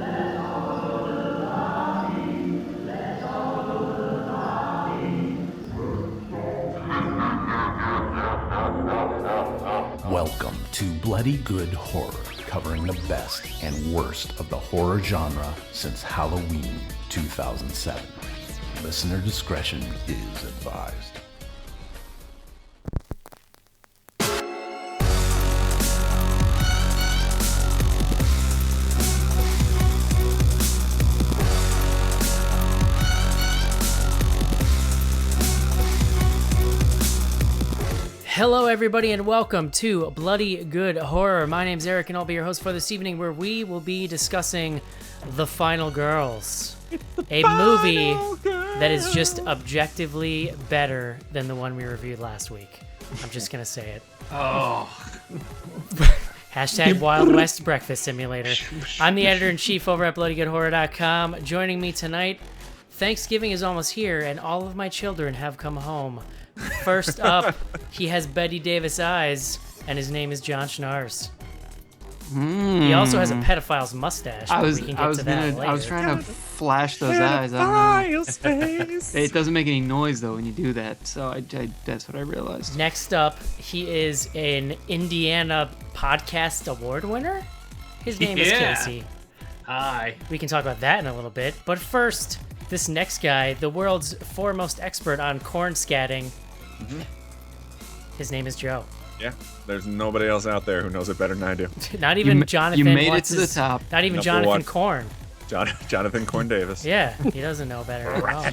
Welcome to Bloody Good Horror, covering the best and worst of the horror genre since Halloween 2007. Listener discretion is advised. Hello everybody and welcome to Bloody Good Horror. My name's Eric and I'll be your host for this evening, where we will be discussing The Final Girls, a movie that is just objectively better than the one we reviewed last week. I'm just gonna say it. Oh. Hashtag Wild West Breakfast Simulator. I'm the editor-in-chief over at bloodygoodhorror.com. Joining me tonight, Thanksgiving is almost here and all of my children have come home. First up, he has Betty Davis eyes, and his name is John Schnars. He also has a pedophile's mustache. I was trying to flash those eyes. I don't know. It doesn't make any noise though when you do that, so that's what I realized. Next up, he is an Indiana Podcast Award winner. His name is Casey. Hi. We can talk about that in a little bit, but first, this next guy, the world's foremost expert on corn scatting. His name is Joe. Yeah, there's nobody else out there who knows it better than I do. Not even Jonathan. You made it to the top. Not even Number Jonathan one. Korn. Jonathan Corn Davis. Yeah, he doesn't know better at all.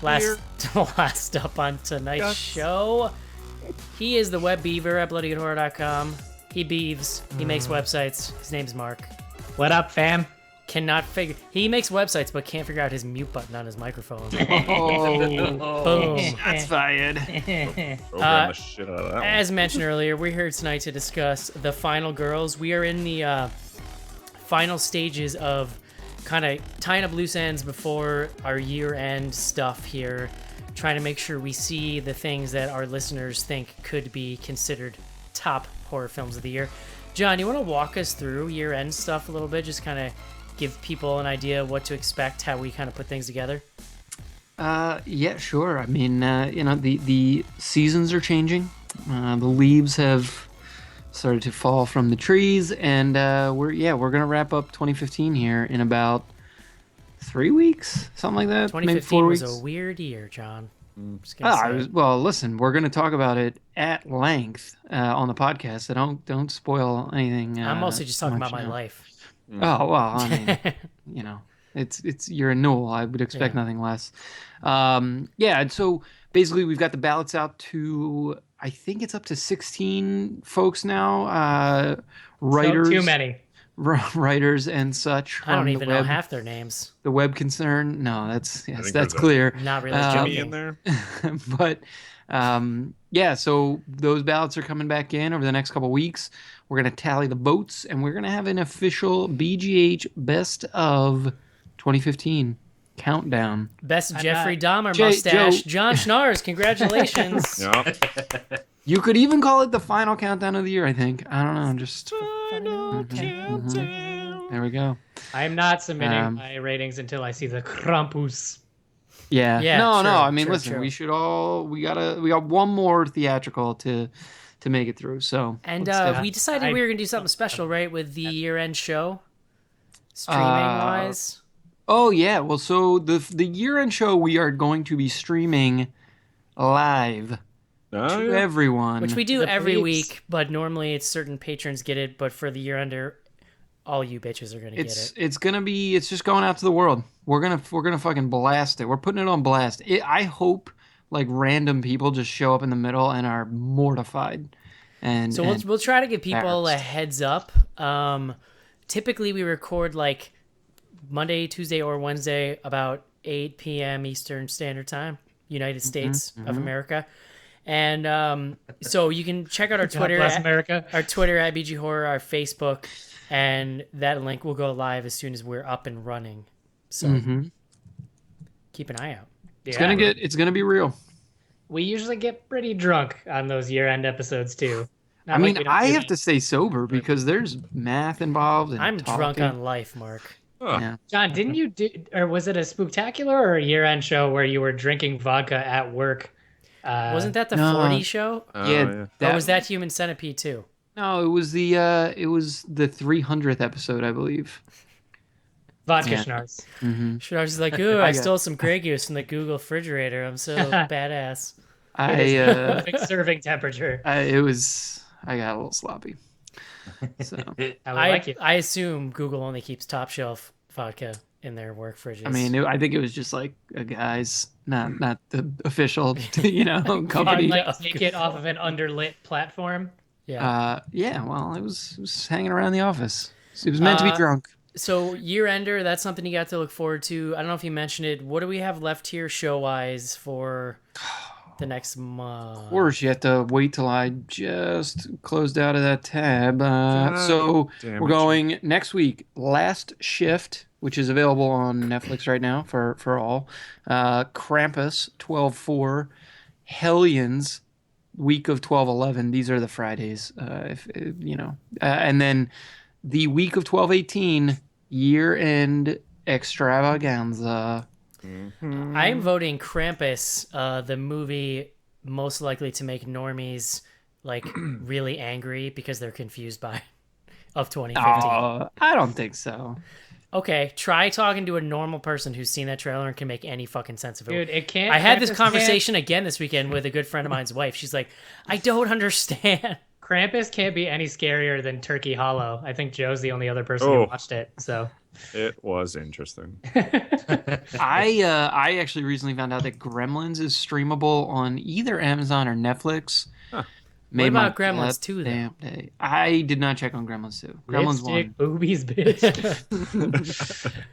Last up on tonight's show, he is the web beaver at bloodygoodhorror.com. He beeves. He makes websites. His name's Mark. What up, fam? He makes websites but can't figure out his mute button on his microphone. Oh, Boom. that's fired. Program the shit out of that one. As mentioned earlier, we're here tonight to discuss The Final Girls. We are in the final stages of kind of tying up loose ends before our year-end stuff here, trying to make sure we see the things that our listeners think could be considered top horror films of the year. John, you want to walk us through year-end stuff a little bit, just kind of give people an idea of what to expect, how we kind of put things together? Yeah, sure. I mean, the seasons are changing. The leaves have started to fall from the trees, and we're gonna wrap up 2015 here in about 3 weeks, something like that. 2015 maybe 4 weeks. was a weird year, John. Just gonna say. Well, listen, we're gonna talk about it at length on the podcast, so don't spoil anything. I'm mostly just talking about my now. life. Oh, well, I mean, it's you're a Newell. I would expect nothing less. And so basically we've got the ballots out to, I think it's up to 16 folks now. Writers. So too many. Writers and such. I don't even know half their names. The web concern. No, that's clear. Not really Jimmy joking. in there. But so those ballots are coming back in over the next couple weeks. We're going to tally the votes, and we're going to have an official BGH Best of 2015 countdown. Best Jeffrey Dahmer mustache. John Schnars, congratulations. You could even call it the final countdown of the year, I think. I don't know. Just Final countdown. There we go. I'm not submitting my ratings until I see the Krampus. Yeah. No. I mean, true, listen. true. We got one more theatrical to make it through. So we decided we were going to do something special, right, with the year-end show, streaming-wise. Oh yeah. Well, so the year-end show we are going to be streaming live to everyone, Which we do every peeps. week, but normally it's certain patrons get it, but for the year-ender, all you bitches are going to get it. It's just going out to the world. We're gonna fucking blast it. We're putting it on blast. I hope like random people just show up in the middle and are mortified. And so we'll try to give people a embarrassed. heads up. Typically we record like Monday, Tuesday, or Wednesday about 8 p.m. Eastern Standard Time, United States of America. And so you can check out our Twitter, Bless America. Our Twitter at BG Horror, our Facebook, and that link will go live as soon as we're up and running. So keep an eye out. It's gonna be real. We usually get pretty drunk on those year-end episodes too. I mean, I have to stay sober because there's math involved. And I'm drunk on life, Mark. Yeah. John, didn't you do, or was it a spooktacular or a year-end show where you were drinking vodka at work? Wasn't that the no. 40 show? Yeah. Or was that Human Centipede too? No, it was the 300th episode, I believe. Vodka schnars. Mm-hmm. Sure, I was just like, ooh, I stole some Grey Goose from the Google refrigerator. I'm so badass. Perfect serving temperature. I got a little sloppy. So I assume Google only keeps top shelf vodka in their work fridges. I mean, I think it was just like a guy's, not the official, company. Like take it off of an underlit platform. Yeah. Well, it was hanging around the office. It was meant to be drunk. So year ender, that's something you got to look forward to. I don't know if you mentioned it. What do we have left here show wise for the next month? Of course, you have to wait till I just closed out of that tab. So we're going next week, Last Shift, which is available on Netflix right now for all. Krampus, 12/4. Hellions, week of 12/11. These are the Fridays, and then the week of 12/18, year-end extravaganza. Mm-hmm. I'm voting Krampus, the movie most likely to make normies like really angry because they're confused by of 2015. I don't think so. Okay, try talking to a normal person who's seen that trailer and can make any fucking sense of it. Dude, it can't. I had this conversation again this weekend with a good friend of mine's wife. She's like, I don't understand. Krampus can't be any scarier than Turkey Hollow. I think Joe's the only other person who watched it. So it was interesting. I actually recently found out that Gremlins is streamable on either Amazon or Netflix. Huh. What about Gremlins 2 then? Day. I did not check on Gremlins 2. Gremlins 1. Boobies, bitch.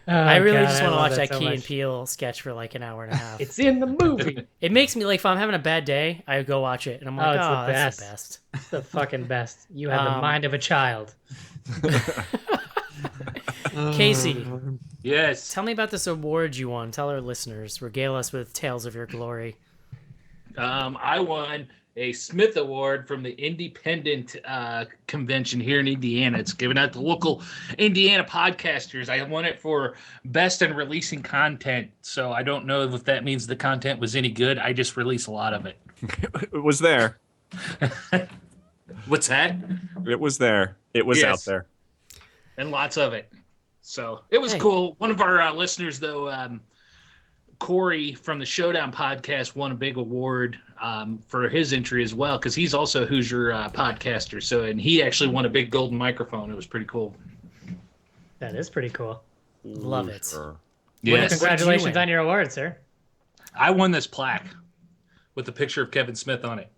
I really just want to watch that Key and Peele sketch for like an hour and a half. It's in the movie. It makes me like, if I'm having a bad day, I go watch it, and I'm like, oh, that's the best. It's the fucking best. You have the mind of a child. Casey. Yes. Tell me about this award you won. Tell our listeners. Regale us with tales of your glory. I won a Smith Award from the Independent Convention here in Indiana. It's given out to local Indiana podcasters. I won it for best in releasing content. So I don't know if that means the content was any good. I just released a lot of it. It was there. What's that? It was there. It was out there. And lots of it. So it was cool. One of our listeners, though, Corey from the Showdown podcast, won a big award for his entry as well, because he's also a Hoosier podcaster. So, and he actually won a big golden microphone. It was pretty cool. That is pretty cool. Love it. Sure. Yes. Well, congratulations on your award, sir. I won this plaque with a picture of Kevin Smith on it.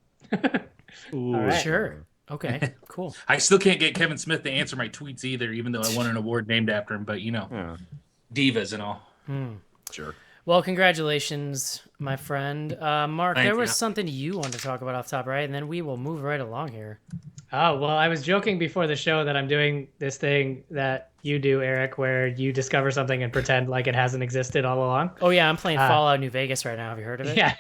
Ooh, all right. Sure. Okay, cool. I still can't get Kevin Smith to answer my tweets either, even though I won an award named after him. But, divas and all. Sure. Well, congratulations, my friend. Mark, Thank there was you. something you wanted to talk about off top, right? And then we will move right along here. Oh, well, I was joking before the show that I'm doing this thing that you do, Eric, where you discover something and pretend like it hasn't existed all along. Oh, yeah, I'm playing Fallout New Vegas right now. Have you heard of it? Yeah.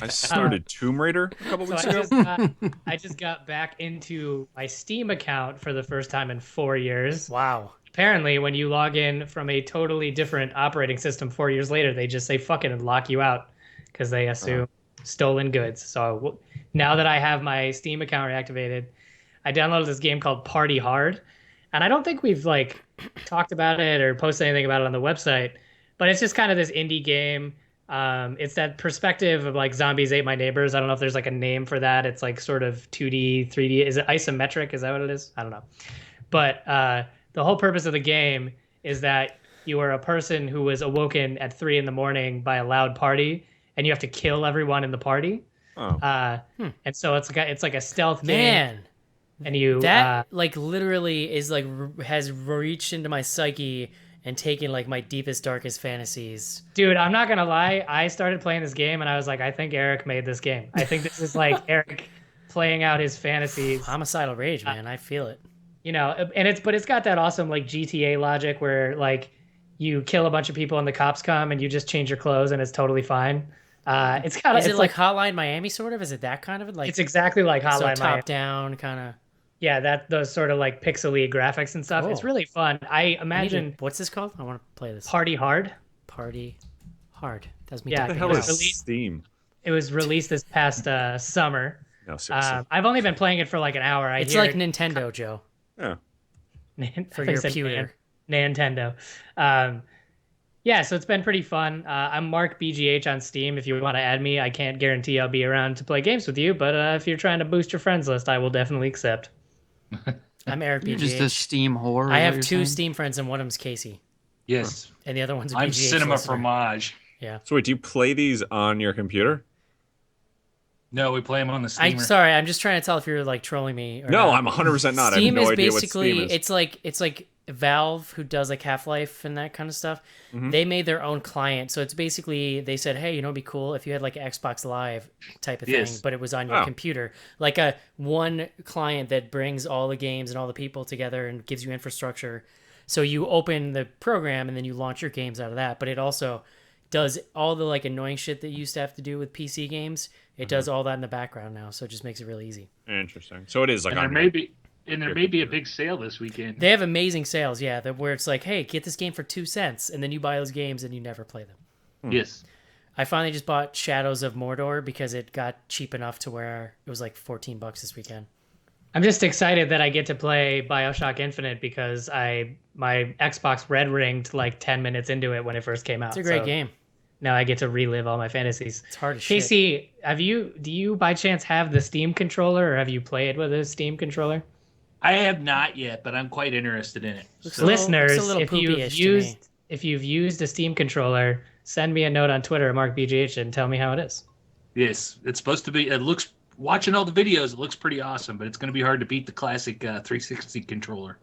I started Tomb Raider a couple weeks ago. I just got back into my Steam account for the first time in 4 years. Wow. Apparently, when you log in from a totally different operating system 4 years later, they just say fuck it and lock you out because they assume stolen goods. So now that I have my Steam account reactivated, I downloaded this game called Party Hard. And I don't think we've talked about it or posted anything about it on the website, but it's just kind of this indie game. It's that perspective of Zombies Ate My Neighbors. I don't know if there's a name for that. It's sort of 2D, 3D. Is it isometric? Is that what it is? I don't know. But the whole purpose of the game is that you are a person who was awoken at 3 a.m. by a loud party, and you have to kill everyone in the party. Oh. And so it's like a stealth game. Man. And you that literally is has reached into my psyche and taken my deepest, darkest fantasies. Dude, I'm not gonna lie. I started playing this game and I was like, I think Eric made this game. I think this is Eric playing out his fantasies. Homicidal rage, man. I feel it. And it's got that awesome GTA logic where you kill a bunch of people and the cops come and you just change your clothes and it's totally fine. It's kind of Is it like Hotline Miami sort of? Is it that kind of like? it's exactly like so Hotline Miami. top down kind of. Yeah, those sort of like pixely graphics and stuff. It's Cool. really fun. I imagine What's this called? I want to play this. Party Hard. Party Hard. That's me. Yeah, What the typing hell it is out. Steam? It was released this past summer. No, seriously. I've only been playing it for like an hour. It's like Nintendo, Joe, Yeah. for your computer. Nintendo. Yeah, so it's been pretty fun. I'm Mark BGH on Steam. If you want to add me, I can't guarantee I'll be around to play games with you, but if you're trying to boost your friends list, I will definitely accept. I'm Eric You're just a BGH. Steam whore. I is have what you're 2 saying? Steam friends, and one of them's Casey, Yes. and the other one's a I'm BGH cinema listener. fromage. Yeah. So wait, do you play these on your computer? No, we play them on the I'm steamer. sorry. I'm just trying to tell if you're like trolling me. Or No, not. I'm 100% not. Steam I have no is idea what basically Steam is. it's like Valve, who does like Half-Life and that kind of stuff. Mm-hmm. They made their own client, so it's basically they said, hey, it'd be cool if you had like an Xbox Live type of thing, Yes. but it was on your Oh. computer, like a one client that brings all the games and all the people together and gives you infrastructure. So you open the program and then you launch your games out of that, but it also does all the like annoying shit that you used to have to do with PC games. It does all that in the background now, so it just makes it really easy. Interesting. So it is like And there on may your- be a big sale this weekend. They have amazing sales, yeah, where it's like, hey, get this game for 2 cents, and then you buy those games and you never play them. Yes. I finally just bought Shadows of Mordor because it got cheap enough to where it was like $14 this weekend. I'm just excited that I get to play BioShock Infinite because my Xbox red ringed like 10 minutes into it when it first came out. It's a great So game. Now I get to relive all my fantasies. It's hard as shit. Casey, do you by chance have the Steam controller, or have you played with a Steam controller? I have not yet, but I'm quite interested in it. Looks So- a little- Listeners, looks a little if you've used a Steam controller, send me a note on Twitter at MarkBGH and tell me how it is. Yes, it's supposed to be. It looks. Watching all the videos, it looks pretty awesome, but it's going to be hard to beat the classic 360 controller.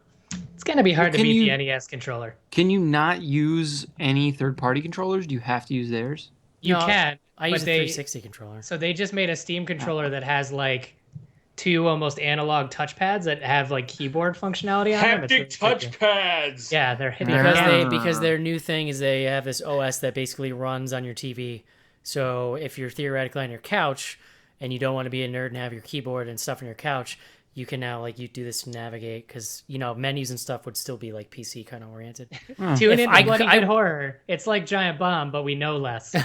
It's gonna be hard to Can beat you- the NES controller. Can you not use any third-party controllers? Do you have to use theirs? You No, can. I but use a 360 controller. So they just made a Steam controller that has like 2 almost analog touchpads that have like keyboard functionality on them. It's really tricky. touchpads. Yeah, they're hitting Because their new thing is they have this OS that basically runs on your TV. So if you're theoretically on your couch and you don't want to be a nerd and have your keyboard and stuff on your couch, you can now like you do this to navigate because menus and stuff would still be like PC kind of oriented. Tune If in I- to Bloody I- Good Horror. It's like Giant Bomb, but we know less.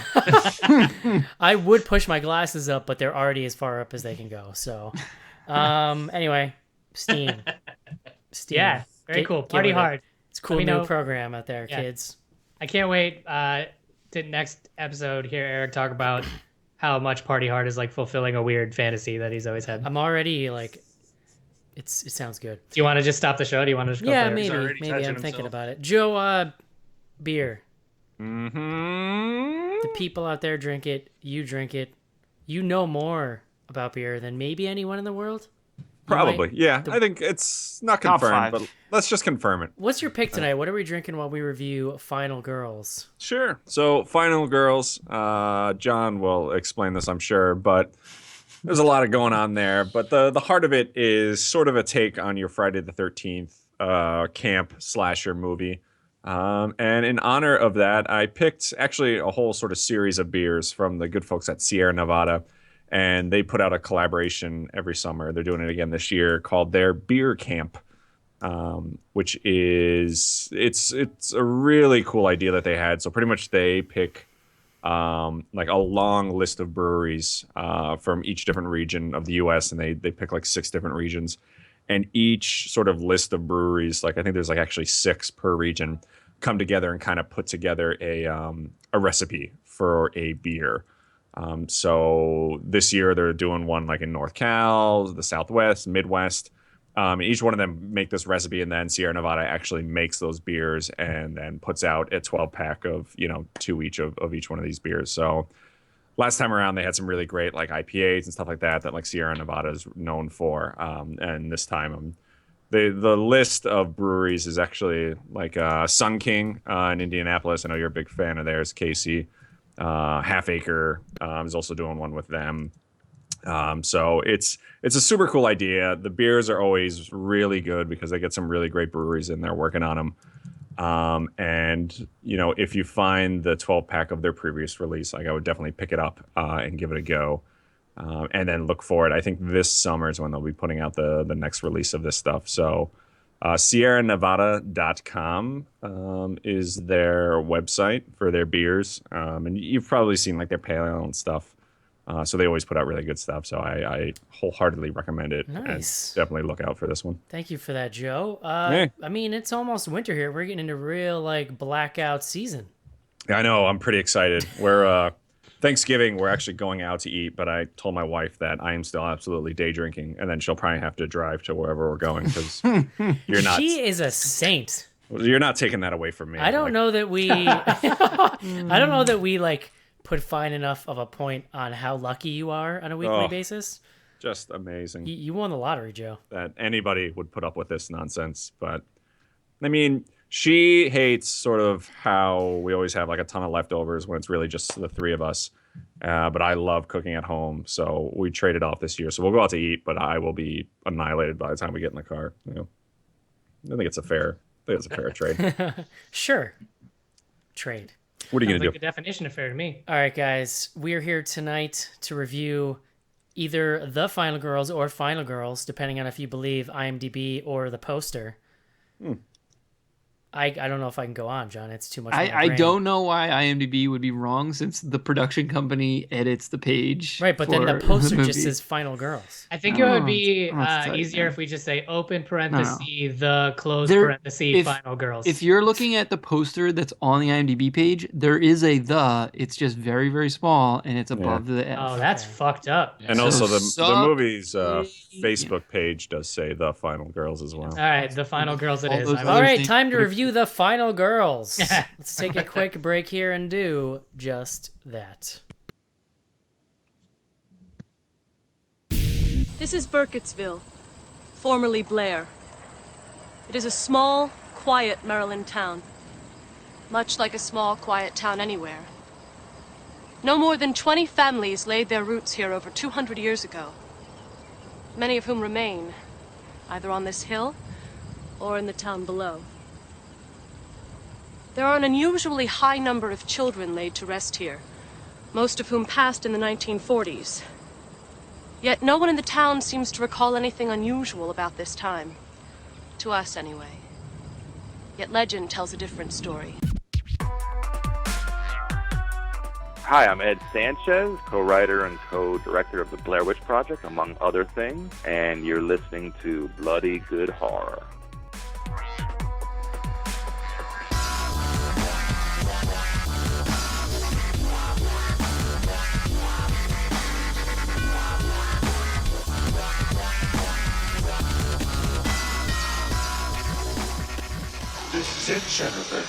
I would push my glasses up, but they're already as far up as they can go. So, anyway, Steam. Yeah, very cool. get Party with it. hard. It's a cool Let me new know. program out there, Yeah. kids. I can't wait to next episode hear Eric talk about how much Party Hard is like fulfilling a weird fantasy that he's always had. I'm already like, it sounds good. Do you want to just stop the show? Do you want to just go Yeah, for it? maybe already I'm touching thinking himself. about it. Joe, beer. Mm-hmm. The people out there drink it. You drink it. You know more about beer than maybe anyone in the world. You Probably. might- Yeah. I think it's not Top confirmed, 5. but let's just confirm it. What's your pick tonight? What are we drinking while we review Final Girls? Sure. So, Final Girls, John will explain this, I'm sure, but there's a lot of going on there. But the heart of it is sort of a take on your Friday the 13th camp slasher movie. And in honor of that, I picked actually a whole sort of series of beers from the good folks at Sierra Nevada. And they put out a collaboration every summer. They're doing it again this year called their Beer Camp. Which is it's a really cool idea that they had. So pretty much they pick like a long list of breweries from each different region of the U.S. and they pick like 6 different regions, and each sort of list of breweries, like I think there's like actually 6 per region, come together and kind of put together a recipe for a beer. So this year they're doing one like in North Cal, the Southwest, Midwest. Each one of them make this recipe, and then Sierra Nevada actually makes those beers and then puts out a 12-pack of 2 each of each one of these beers. So last time around they had some really great like IPAs and stuff like that like Sierra Nevada is known for. And this time the list of breweries is actually like Sun King in Indianapolis. I know you're a big fan of theirs, Casey. Half Acre is also doing one with them. So it's a super cool idea. The beers are always really good because they get some really great breweries in there working on them. And if you find the 12-pack of their previous release, like I would definitely pick it up and give it a go. And then look for it. I think this summer is when they'll be putting out the next release of this stuff. So SierraNevada.com is their website for their beers. And you've probably seen like their pale ale and stuff. So they always put out really good stuff. So I wholeheartedly recommend it. Nice. And definitely look out for this one. Thank you for that, Joe. Yeah. I mean, it's almost winter here. We're getting into real like blackout season. I know. I'm pretty excited. We're Thanksgiving. We're actually going out to eat, but I told my wife that I am still absolutely day drinking, and then she'll probably have to drive to wherever we're going because you're not. She is a saint. You're not taking that away from me. I don't know that we. I don't know that we like put fine enough of a point on how lucky you are on a weekly basis. Just amazing. You won the lottery, Joe. That anybody would put up with this nonsense, but I mean. She hates sort of how we always have like a ton of leftovers when it's really just the three of us. But I love cooking at home, so we traded off this year. So we'll go out to eat, but I will be annihilated by the time we get in the car. I think it's a fair trade. Sure. Trade. What are you Sounds gonna like the definition of fair to me. All right, guys. We're here tonight to review either The Final Girls or Final Girls, depending on if you believe IMDb or the poster. I don't know if I can go on, John. It's too much. I don't know why IMDb would be wrong since the production company edits the page. Right, but then the for poster movie. just says Final Girls. I think it would be it's easier if we just say open parenthesis, the close There- parenthesis, Final Girls. If you're looking at the poster that's on the IMDb page, there is a the. It's just very, very small, and it's above the F. Oh, that's fucked up. And So also the suck- movie's Facebook page does say The Final Girls as well. All right, the Final Girls it All is. those I other All right, things time to could- review The Final Girls. Let's take a quick break here and do just that. This is Burkittsville, formerly Blair. It is a small, quiet Maryland town, much like a small, quiet town anywhere. No more than 20 families laid their roots here over 200 years ago, many of whom remain, either on this hill or in the town below. There are an unusually high number of children laid to rest here, most of whom passed in the 1940s. Yet no one in the town seems to recall anything unusual about this time. To us, anyway. Yet legend tells a different story. Hi, I'm Ed Sanchez, co-writer and co-director of the Blair Witch Project, among other things, and you're listening to Bloody Good Horror. This is it, Jennifer.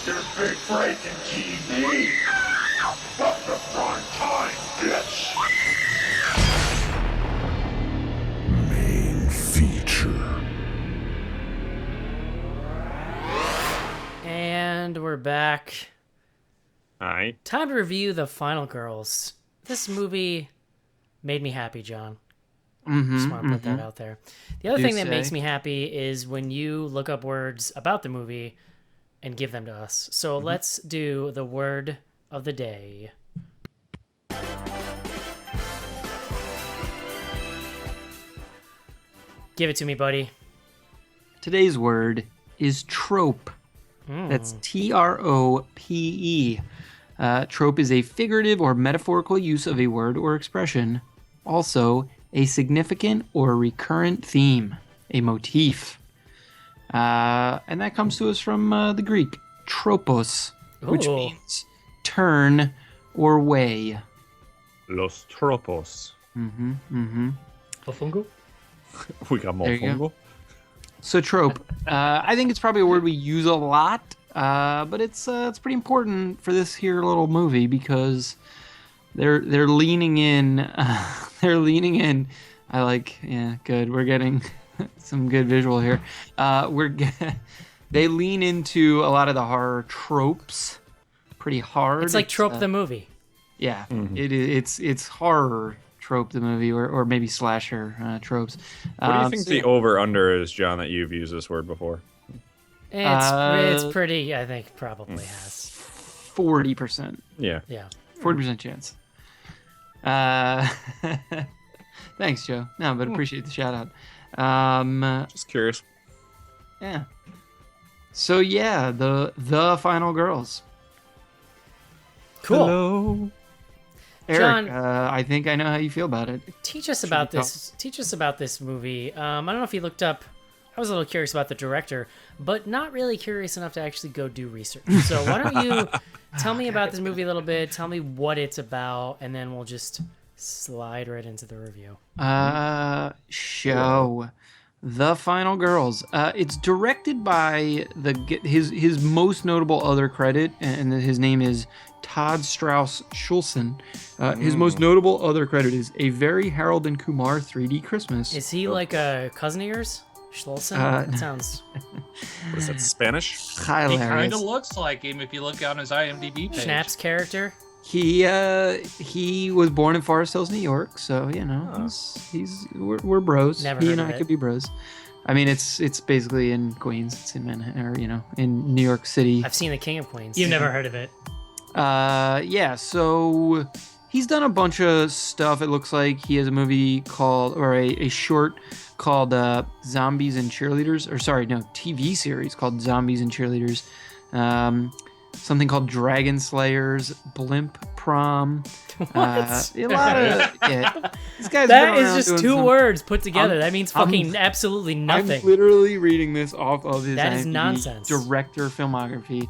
Your big breaking TV. From the prime time, bitch. Main feature. And we're back. All right. Time to review The Final Girls. This movie made me happy, John. Just want to put that out there. The other Do thing that say. makes me happy is when you look up words about the movie and give them to us. So let's do the word of the day. Give it to me, buddy. Today's word is trope. That's Trope. Trope is a figurative or metaphorical use of a word or expression. Also, a significant or recurrent theme, a motif. And that comes to us from the Greek, tropos, which Ooh. means turn or way. Los tropos. Ofungu? We got There you go. mofongo. So trope, I think it's probably a word we use a lot, but it's pretty important for this here little movie because they're leaning in. They're leaning in. I like, yeah, good. We're getting some good visual here. They lean into a lot of the horror tropes pretty hard. It's like Trope the movie. Yeah, it's horror trope the movie or maybe slasher tropes. What do you think the over-under is, John, that you've used this word before? It's pretty. I think probably has 40%. Yeah. Yeah. 40% chance. Thanks, Joe. No, but appreciate the shout out. Just curious. Yeah. So yeah, the final girls. Cool. Hello. Eric, John- I think I know how you feel about it. Teach us Should about we this. Teach us about this movie. I don't know if you looked up. I was a little curious about the director, but not really curious enough to actually go do research. So why don't you tell me about this movie a little bit? Tell me what it's about, and then we'll just slide right into the review. Show The Final Girls. It's directed by his most notable other credit, and his name is Todd Strauss Schulson. His most notable other credit is A Very Harold and Kumar 3D Christmas. Is he like a cousin of yours? Schlossen? That sounds... What is that, Spanish? He kind Hilarious. of looks like him if you look on his IMDb page. Schnapp's character? He was born in Forest Hills, New York, so you know we're bros. Never He heard and of I it. could be bros. I mean, it's basically in Queens. It's in Manhattan, or in New York City. I've seen The King of Queens. You've never heard of it. Yeah. So he's done a bunch of stuff. It looks like he has a movie called, or a short called Zombies and Cheerleaders, or sorry, no, TV series called Zombies and Cheerleaders. Something called Dragon Slayers, Blimp Prom. What? A lot of yeah. This guy's That been is around just doing two some- words put together. I'm- That means I'm- fucking absolutely nothing. I'm literally reading this off of his That is IMDb nonsense. director filmography.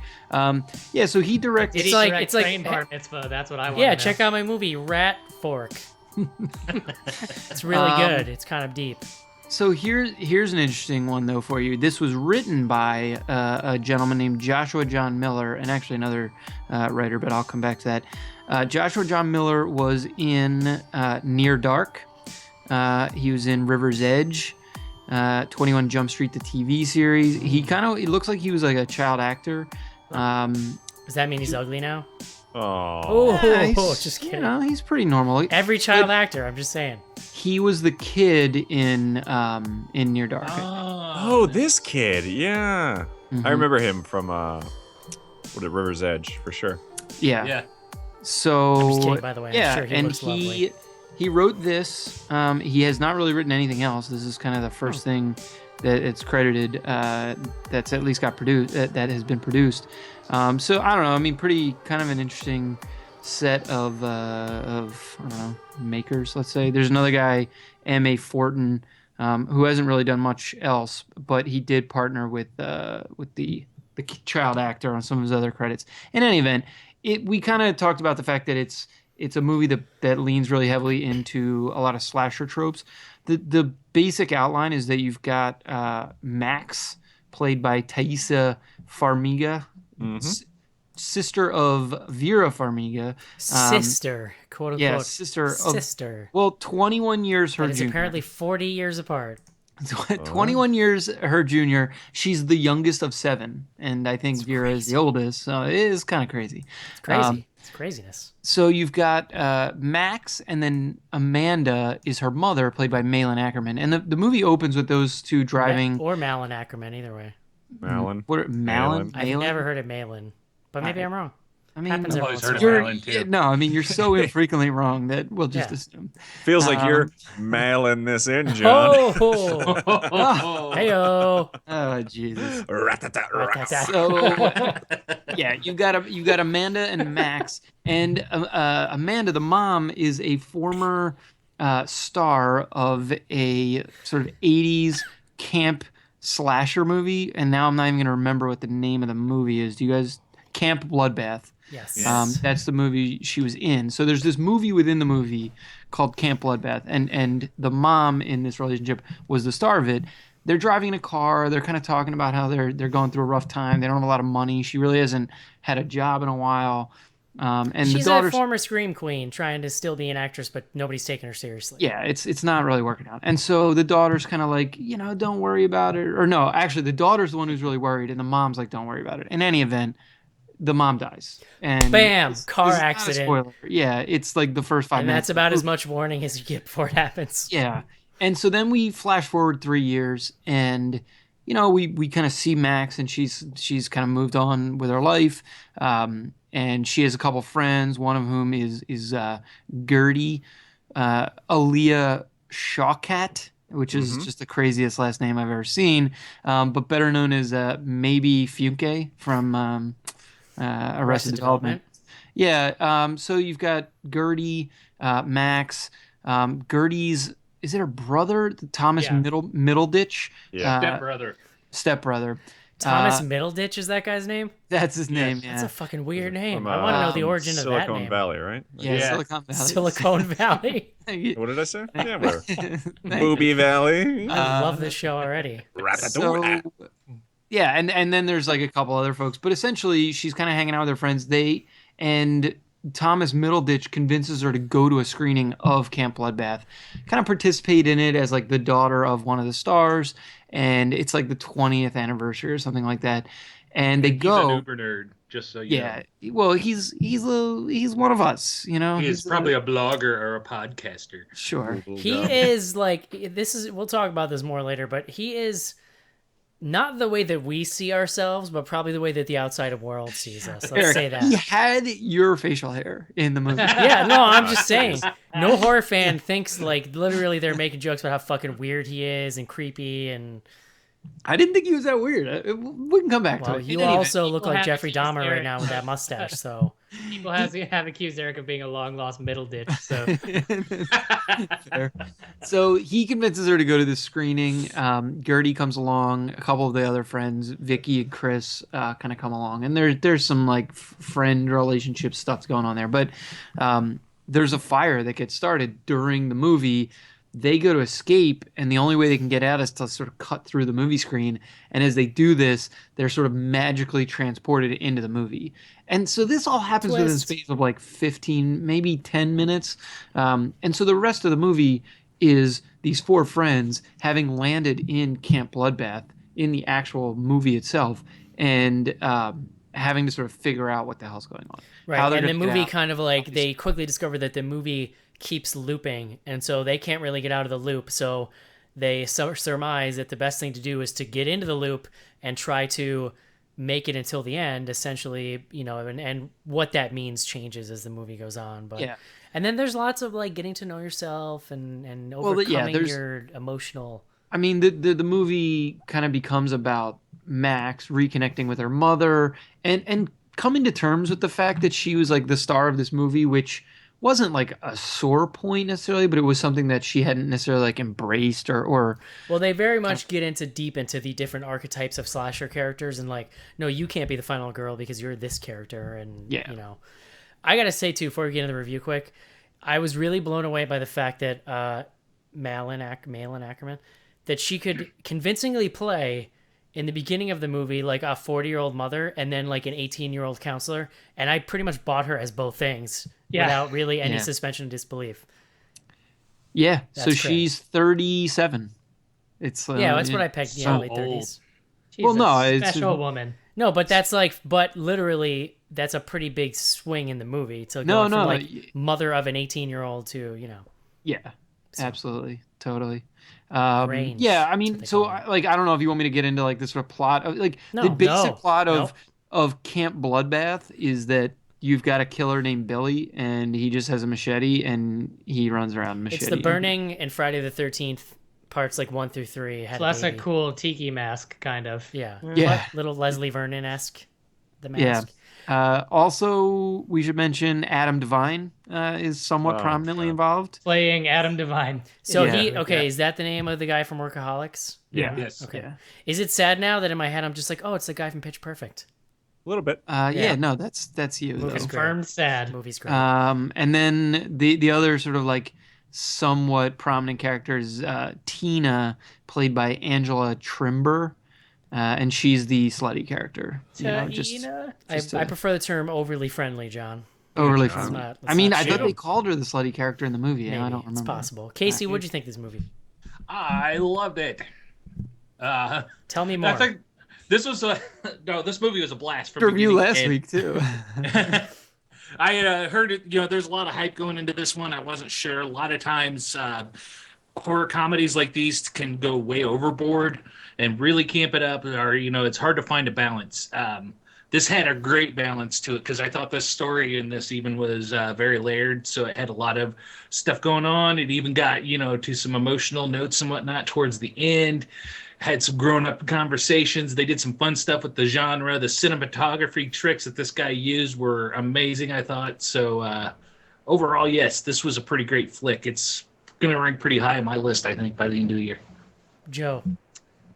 Yeah, so he directed. It's like- Direct it's like- Train Bar Mitzvah. That's what I want. Yeah, check out my movie Rat Fork. It's really good. It's kind of deep. So here's an interesting one though for you. This was written by a gentleman named Joshua John Miller, and actually another writer, but I'll come back to that. Joshua John Miller was in Near Dark. He was in River's Edge, 21 Jump Street, the TV series. It looks like he was like a child actor. Does that mean he's ugly now? Oh. Yeah, Just kidding. He's pretty normal. Every child actor, I'm just saying. He was the kid in Near Dark. Oh, this kid. Yeah. Mhm. I remember him from River's Edge for sure. Yeah. Yeah. So I'm just kidding, by the way. I'm yeah, sure he and looks lovely. he wrote this. He has not really written anything else. This is kind of the first thing that it's credited that's at least got produced that has been produced. So I don't know. I mean, pretty kind of an interesting set of I don't know, makers. Let's say there's another guy, M.A. Fortin, who hasn't really done much else, but he did partner with the child actor on some of his other credits. In any event, we kind of talked about the fact that it's a movie that leans really heavily into a lot of slasher tropes. The basic outline is that you've got Max, played by Thaisa Farmiga, sister of Vera Farmiga. Sister, quote unquote. Yeah, sister. Well, 21 years her That is junior. apparently 40 years apart. 21 years her junior. She's the youngest of 7, and I think Vera is the oldest. So it is kind of crazy. It's crazy. It's craziness. So you've got Max, and then Amanda is her mother, played by Malin Ackerman. And the movie opens with those two driving. Or Malin Ackerman, either way. Malin. Malin? I've never heard of Malin, but maybe I'm wrong. I mean, Happens I've every always once in a heard of while. Malin, too. yeah, no, I mean, you're so infrequently wrong that we'll just Yeah. assume. Feels like you're mailing this in, John. Oh, heyo. Oh, Jesus. Rat-a-tat-rat. So yeah, you got Amanda and Max, and Amanda, the mom, is a former star of a sort of 80s camp slasher movie, and now I'm not even gonna remember what the name of the movie is. Do you guys? Camp Bloodbath. Yes. That's the movie she was in. So there's this movie within the movie called Camp Bloodbath, and the mom in this relationship was the star of it. They're driving in a car. They're kind of talking about how they're going through a rough time. They don't have a lot of money. She really hasn't had a job in a while. And She's the daughter's a former scream queen trying to still be an actress, but nobody's taking her seriously. yeah, it's not really working out. And so the daughter's kind of like, don't worry about it. Or no, actually, the daughter's the one who's really worried, and the mom's like, don't worry about it. In any event, the mom dies. And Bam! Car this is not a accident. spoiler. Yeah, it's like the first 5 And minutes. that's about as much warning as you get before it happens. Yeah. And so then we flash forward 3 years, and we kind of see Max, and she's kind of moved on with her life, and she has a couple friends. One of whom is Gertie, Aaliyah Shawkat, which is just the craziest last name I've ever seen, but better known as maybe Funke from Arrested Development. Yeah. So you've got Gertie, Max, Gertie's. Is it her brother, Thomas Middleditch? Yeah. Stepbrother. Thomas Middleditch is that guy's name? That's his name. Yeah. That's a fucking weird name. From, I want to know the origin of that Silicon name. Valley, right? Yeah, Silicon Valley. Silicon Valley. What did I say? Yeah, whatever. Booby Valley. I love this show already. So, yeah, and then there's like a couple other folks, but essentially she's kind of hanging out with her friends. And Thomas Middleditch convinces her to go to a screening of Camp Bloodbath, kind of participate in it as like the daughter of one of the stars, and it's like the 20th anniversary or something like that. And they go. He's an Uber nerd, just so you know. Well, he's one of us, He's probably a blogger or a podcaster. Sure. He is like we'll talk about this more later, but he is not the way that we see ourselves, but probably the way that the outside world sees us. Let's Eric, say that. He had your facial hair in the movie. Yeah, no, I'm just saying. No horror fan thinks like literally they're making jokes about how fucking weird he is and creepy and. I didn't think he was that weird. We can come back to it. You also look like Jeffrey Dahmer right now with that mustache. So people have accused Eric of being a long lost middle ditch. So, so he convinces her to go to this screening. Gertie comes along. A couple of the other friends, Vicky and Chris, kind of come along, and there's some like friend relationship stuff going on there. But there's a fire that gets started during the movie. They go to escape, and the only way they can get out is to sort of cut through the movie screen. And as they do this, they're sort of magically transported into the movie. And so this all happens within a space of like 15, maybe 10 minutes. And so the rest of the movie is these four friends having landed in Camp Bloodbath in the actual movie itself, and having to sort of figure out what the hell's going on. Right, and the movie kind of like, they quickly discover that the movie keeps looping, and so they can't really get out of the loop, so they surmise that the best thing to do is to get into the loop and try to make it until the end, essentially, and what that means changes as the movie goes on. But and then there's lots of like getting to know yourself and overcoming your emotional. I mean, the movie kind of becomes about Max reconnecting with her mother and coming to terms with the fact that she was like the star of this movie, which wasn't like a sore point necessarily, but it was something that she hadn't necessarily like embraced or well, they very much get deep into the different archetypes of slasher characters, and like, no, you can't be the final girl because you're this character. And I gotta say too, before we get into the review quick, I was really blown away by the fact that Malin Ackerman, that she could convincingly play in the beginning of the movie like a 40-year-old mother and then like an 18-year-old counselor, and I pretty much bought her as both things without really any suspension of disbelief. Yeah, so she's 37. It's that's what I pegged. Yeah, late 30s. Well, no, it's a special woman. No, but that's like, but literally, that's a pretty big swing in the movie to go from like mother of an 18-year-old to Yeah, absolutely, totally. Yeah, I mean, so like, I don't know if you want me to get into like this sort of plot of like the basic plot of Camp Bloodbath is that you've got a killer named Billy, and he just has a machete, and he runs around machete. It's the Burning and Friday the 13th parts like 1 through 3. So that's a cool tiki mask, kind of. Yeah. Yeah. Little Leslie Vernon-esque, the mask. Yeah. Also, we should mention Adam Devine is somewhat prominently involved. Playing Adam Devine. So is that the name of the guy from Workaholics? Yeah. Yes. Okay. Yeah. Is it sad now that in my head I'm just like, oh, it's the guy from Pitch Perfect? A little bit. No, that's you. Confirmed sad. Movie's great. And then the other sort of like somewhat prominent character is Tina, played by Angela Trimber. And she's the slutty character. I prefer the term overly friendly, John. Overly friendly. I thought they called her the slutty character in the movie. Maybe. I don't remember. It's possible. Casey, what'd you think of this movie? I loved it. Tell me more. I think this movie was a blast. From review last week too. I heard it. There's a lot of hype going into this one. I wasn't sure. A lot of times, horror comedies like these can go way overboard and really camp it up, or it's hard to find a balance. This had a great balance to it because I thought the story in this even was very layered, so it had a lot of stuff going on. It even got to some emotional notes and whatnot towards the end. Had some grown-up conversations. They did some fun stuff with the genre. The cinematography tricks that this guy used were amazing, I thought. So overall, yes, this was a pretty great flick. It's going to rank pretty high on my list, I think, by the end of the year. Joe.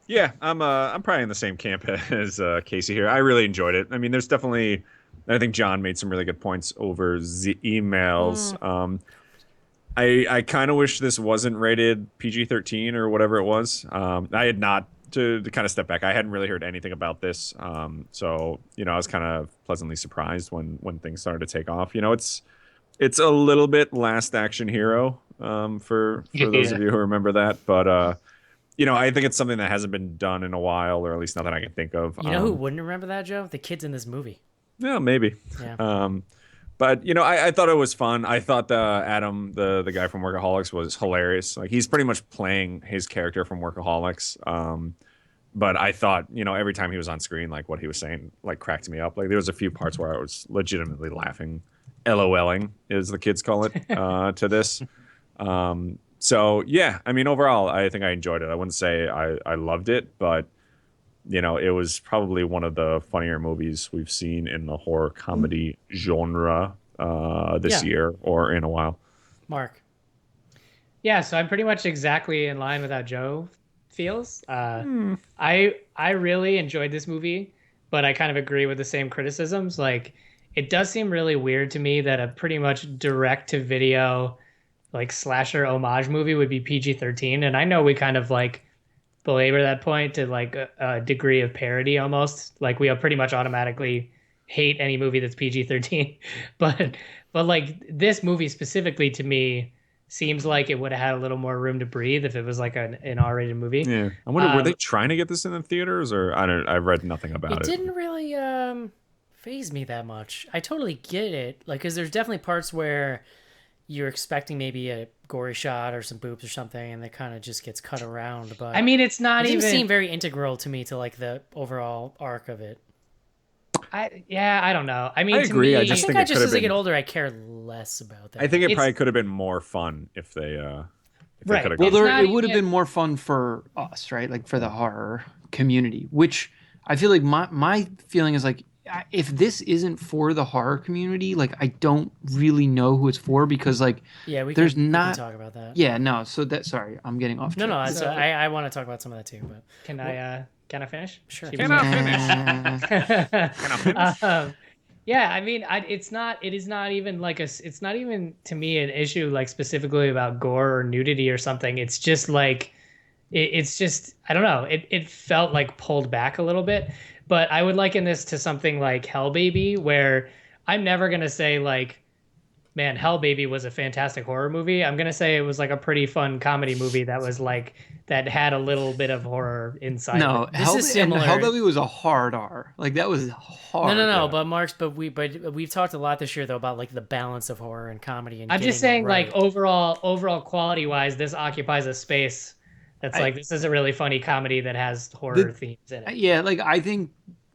Yeah, I'm probably in the same camp as Casey here. I really enjoyed it. I mean, there's definitely, I think John made some really good points over the emails. I kind of wish this wasn't rated PG-13 or whatever it was. I had not, to kind of step back, I hadn't really heard anything about this. So, I was kind of pleasantly surprised when things started to take off. It's a little bit Last Action Hero for those of you who remember that. But, I think it's something that hasn't been done in a while, or at least not that I can think of. You know who wouldn't remember that, Joe? The kids in this movie. Yeah, maybe. Yeah. But I thought it was fun. I thought Adam, the guy from Workaholics, was hilarious. Like, he's pretty much playing his character from Workaholics. But I thought, every time he was on screen, like, what he was saying, like, cracked me up. Like, there was a few parts where I was legitimately laughing, LOLing, as the kids call it, to this. So yeah, I mean, overall, I think I enjoyed it. I wouldn't say I loved it, but it was probably one of the funnier movies we've seen in the horror comedy genre this year or in a while. Mark. Yeah, so I'm pretty much exactly in line with how Joe feels. I really enjoyed this movie, but I kind of agree with the same criticisms. Like, it does seem really weird to me that a pretty much direct-to-video like slasher homage movie would be PG-13, and I know we kind of like belabor that point to like a degree of parody almost. Like, we pretty much automatically hate any movie that's PG-13, but like this movie specifically to me seems like it would have had a little more room to breathe if it was like an R-rated movie. Yeah, I wonder, were they trying to get this in the theaters, or I read nothing about it. It didn't really faze me that much. I totally get it, like, because there's definitely parts where you're expecting maybe a gory shot or some boobs or something, and that kind of just gets cut around. But I mean, it didn't seem very integral to me to like the overall arc of it. I don't know. I mean, I agree. To me, I think as I get older, I care less about that. I think it probably could have been more fun if they right. could have. Well, it would have been more fun for us, right? Like, for the horror community, which I feel like my feeling is like, if this isn't for the horror community, like, I don't really know who it's for, because like, we can talk about that. Yeah, no. So sorry, I'm getting off track. No, I want to talk about some of that too. But can I finish? Sure. Can I finish? Yeah, I mean, it's not even to me an issue like specifically about gore or nudity or something. It's just like, it's just, I don't know. It felt like pulled back a little bit. But I would liken this to something like Hell Baby, where I'm never going to say like, man, Hell Baby was a fantastic horror movie. I'm going to say it was like a pretty fun comedy movie that was like, that had a little bit of horror inside. No, this is similar. Hell Baby was a hard R. Like, that was hard. No. But we've talked a lot this year though about like the balance of horror and comedy. And I'm just saying, right. like, overall quality wise, this occupies a space that's like, this is a really funny comedy that has horror themes in it. Yeah, like, I think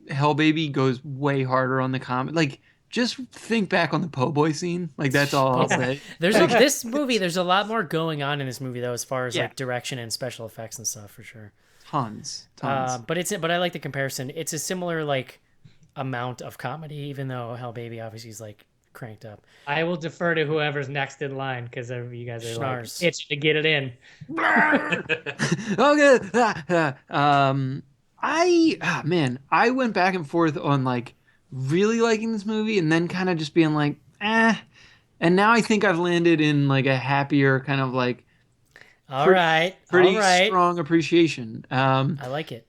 Hell Baby goes way harder on the comedy. Like, just think back on the po' boy scene. Like, that's all I'll say. This movie, there's a lot more going on in this movie though, as far as like direction and special effects and stuff, for sure. Tons. But I like the comparison. It's a similar like amount of comedy, even though Hell Baby obviously is like cranked up. I will defer to whoever's next in line, because you guys are Schnars. like itching to get it in. Okay. I went back and forth on like really liking this movie and then kind of just being like, and now I think I've landed in like a happier kind of like pretty strong appreciation. I like it.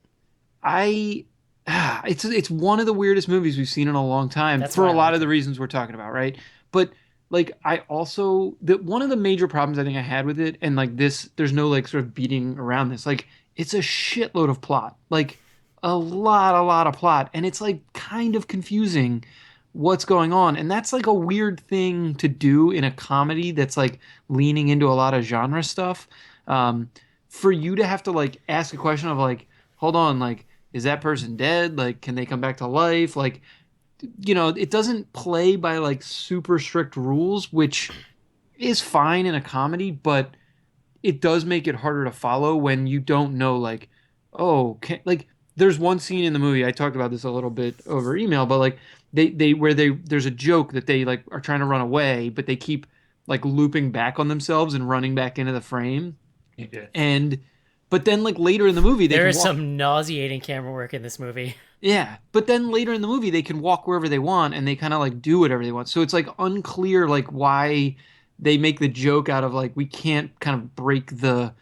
It's one of the weirdest movies we've seen in a long time, for a lot of the reasons we're talking about, right? But like, I also, one of the major problems I think I had with it, and like this, there's no like sort of beating around this, like, it's a shitload of plot, like a lot of plot, and it's like kind of confusing what's going on, and that's like a weird thing to do in a comedy that's like leaning into a lot of genre stuff. For you to have to like ask a question of like, hold on, like, is that person dead? Like, can they come back to life? Like, it doesn't play by like super strict rules, which is fine in a comedy, but it does make it harder to follow when you don't know like, like there's one scene in the movie, I talked about this a little bit over email, but like there's a joke that they like are trying to run away, but they keep like looping back on themselves and running back into the frame. Yeah. And but then like later in the movie There is some nauseating camera work in this movie. Yeah, but then later in the movie they can walk wherever they want and they kind of like do whatever they want. So it's like unclear like why they make the joke out of like we can't kind of break the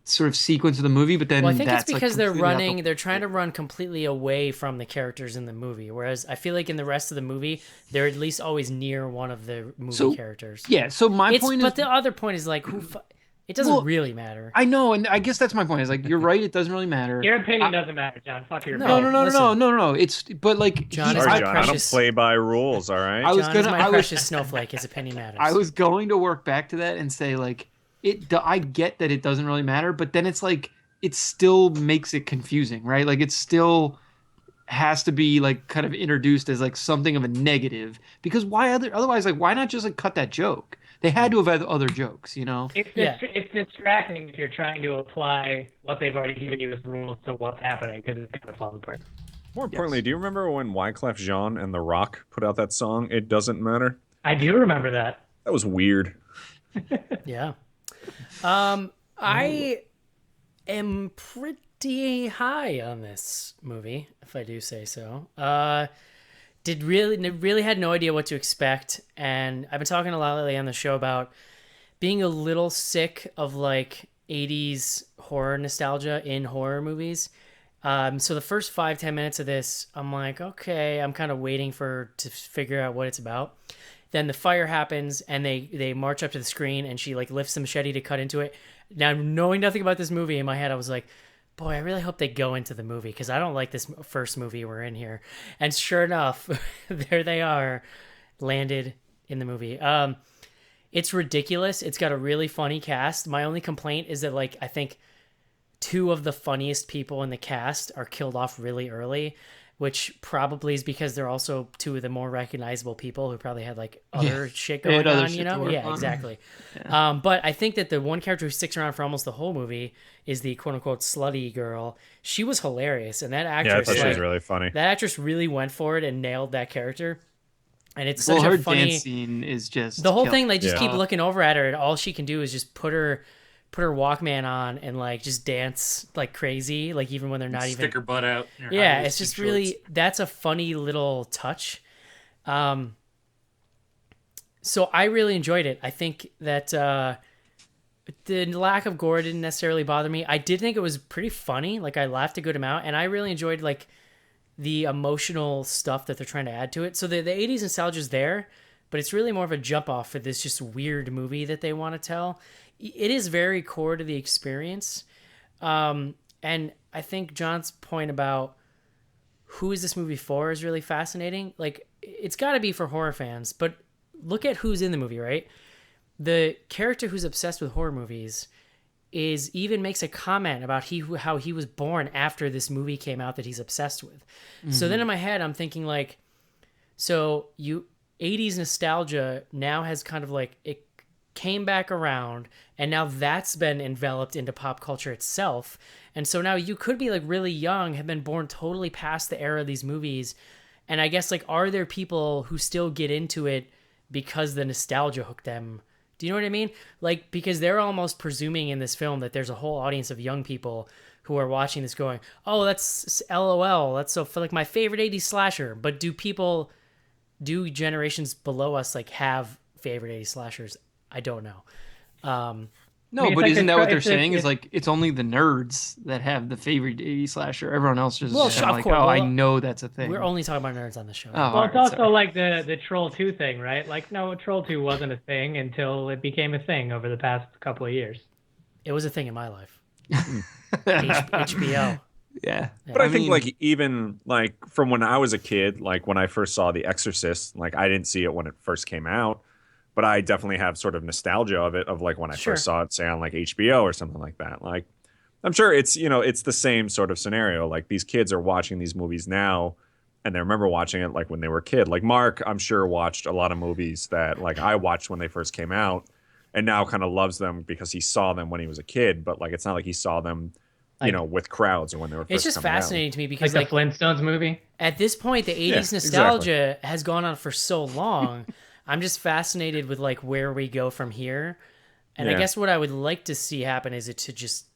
sort of sequence of the movie, but then Well, I think it's that's because like they're trying to run completely away from the characters in the movie. Whereas I feel like in the rest of the movie, they're at least always near one of the movie characters. Yeah, so my point is, but the other point is like it doesn't really matter. I know, and I guess that's my point. Is like you're right. It doesn't really matter. Your opinion doesn't matter, John. Fuck your No, opinion. no. It's but like John Sorry, John, I don't play by rules. All right. John is my precious snowflake. His opinion matters. I was going to work back to that and say like I get that it doesn't really matter, but then it's like it still makes it confusing, right? Like it still has to be like kind of introduced as like something of a negative, because otherwise like why not just like cut that joke? They had to have had other jokes, It's distracting if you're trying to apply what they've already given you as rules to what's happening, because it's going to fall apart. More importantly, do you remember when Wyclef Jean and The Rock put out that song, It Doesn't Matter? I do remember that. That was weird. Yeah. I am pretty high on this movie, if I do say so. Really had no idea what to expect, and I've been talking a lot lately on the show about being a little sick of like 80s horror nostalgia in horror movies. So the first 5-10 minutes of this, I'm like, okay, I'm kind of waiting to figure out what it's about. Then the fire happens and they march up to the screen and she like lifts the machete to cut into it. Now, knowing nothing about this movie, in my head I was like, boy, I really hope they go into the movie because I don't like this first movie we're in here. And sure enough, there they are, landed in the movie. It's ridiculous. It's got a really funny cast. My only complaint is that like I think 2 of the funniest people in the cast are killed off really early, which probably is because they're also 2 of the more recognizable people who probably had like other shit going on, Yeah, exactly. Yeah. But I think that the one character who sticks around for almost the whole movie is the quote unquote slutty girl. She was hilarious. And that actress, I thought she was really funny. That actress really went for it and nailed that character. And it's such her a funny dance scene is just the whole thing. They just keep looking over at her, and all she can do is just put her Walkman on and like just dance like crazy, like even when they're not Stick her butt out. Yeah, it's just really that's a funny little touch. So I really enjoyed it. I think that the lack of gore didn't necessarily bother me. I did think it was pretty funny. Like I laughed a good amount, and I really enjoyed like the emotional stuff that they're trying to add to it. So the 80s nostalgia is there, but it's really more of a jump off for this just weird movie that they want to tell. It is very core to the experience. And I think John's point about who is this movie for is really fascinating. Like, it's got to be for horror fans, but look at who's in the movie, right? The character who's obsessed with horror movies even makes a comment about how he was born after this movie came out that he's obsessed with. Mm-hmm. So then in my head, I'm thinking like, so 80s nostalgia now has kind of like, it came back around and now that's been enveloped into pop culture itself. And so now you could be like really young, have been born totally past the era of these movies. And I guess like, are there people who still get into it because the nostalgia hooked them? Do you know what I mean? Like, because they're almost presuming in this film that there's a whole audience of young people who are watching this going, oh, that's LOL. That's so like my favorite 80s slasher. But do generations below us like have favorite 80s slashers? I don't know. No, but isn't that what they're saying? Is like it's only the nerds that have the favorite 80s slasher. Everyone else just like, oh, I know that's a thing. We're only talking about nerds on the show. Oh, well, it's also like the Troll 2 thing, right? Like, no, Troll 2 wasn't a thing until it became a thing over the past couple of years. It was a thing in my life. HBO. Yeah. But I think like even like from when I was a kid, like when I first saw The Exorcist, like I didn't see it when it first came out. but I definitely have sort of nostalgia of it, of like when I Sure. first saw it, say on like HBO or something like that. Like, I'm sure it's, it's the same sort of scenario. Like these kids are watching these movies now and they remember watching it like when they were a kid. Like Mark, I'm sure watched a lot of movies that like I watched when they first came out and now kind of loves them because he saw them when he was a kid, but like it's not like he saw them, with crowds or when they were first It's just coming fascinating to me because Like the Flintstones movie. at this point, the 80s nostalgia has gone on for so long. I'm just fascinated with like where we go from here. And I guess what I would like to see happen is it to just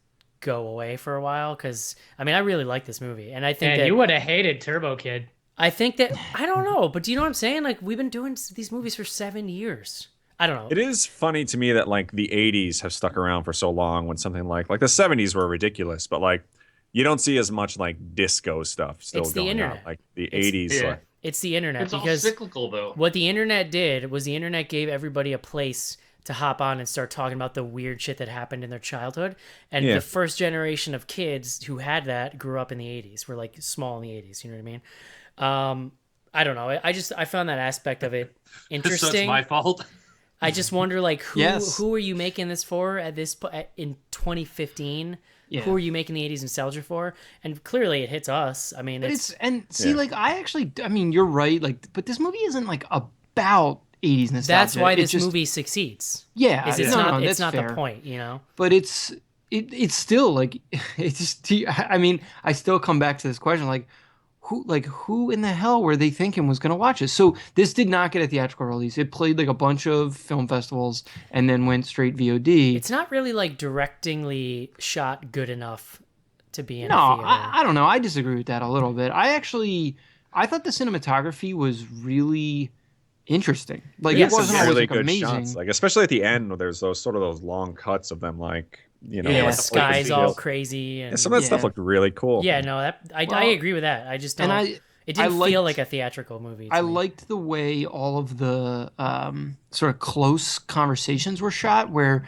go away for a while. Because, I mean, I really like this movie. And I think that you would have hated Turbo Kid. I think that, I don't know, but do you know what I'm saying? Like, we've been doing these movies for 7 years. I don't know. It is funny to me that like the 80s have stuck around for so long when something like the 70s were ridiculous, but like you don't see as much like disco stuff still It's the going internet. on. Like the 80s. Yeah. Like, It's the internet. It's all because cyclical, though. what the internet did was the internet gave everybody a place to hop on and start talking about the weird shit that happened in their childhood. And the first generation of kids who had that grew up in the 80s, were like small in the 80s. You know what I mean? I don't know. I found that aspect of it interesting. So it's my fault. I just wonder, like, Yes. who are you making this for in 2015? Yeah. Who are you making the 80s nostalgia for? And clearly it hits us. I mean, But it's like I mean, you're right. Like, but this movie isn't like about 80s nostalgia. that's why this just, movie succeeds. Yeah, Is it's no, not no, it's that's not fair. the point, you know? But it's still like it's just. I mean, I still come back to this question, like who in the hell were they thinking was going to watch this? So this did not get a theatrical release. It played like a bunch of film festivals and then went straight VOD. It's not really like directingly shot good enough to be in No, a theater. I don't know. I disagree with that a little bit. I thought the cinematography was really interesting. Like Yes, it wasn't always really like good amazing. shots. Like especially at the end where there's those long cuts of them like, yeah, with the the sky's focus all details. crazy. And, Yeah, some of that stuff looked really cool. yeah, no, I Well, agree with that. I just don't. and it didn't I feel liked- like a theatrical movie. To I me. liked the way all of the sort of close conversations were shot, where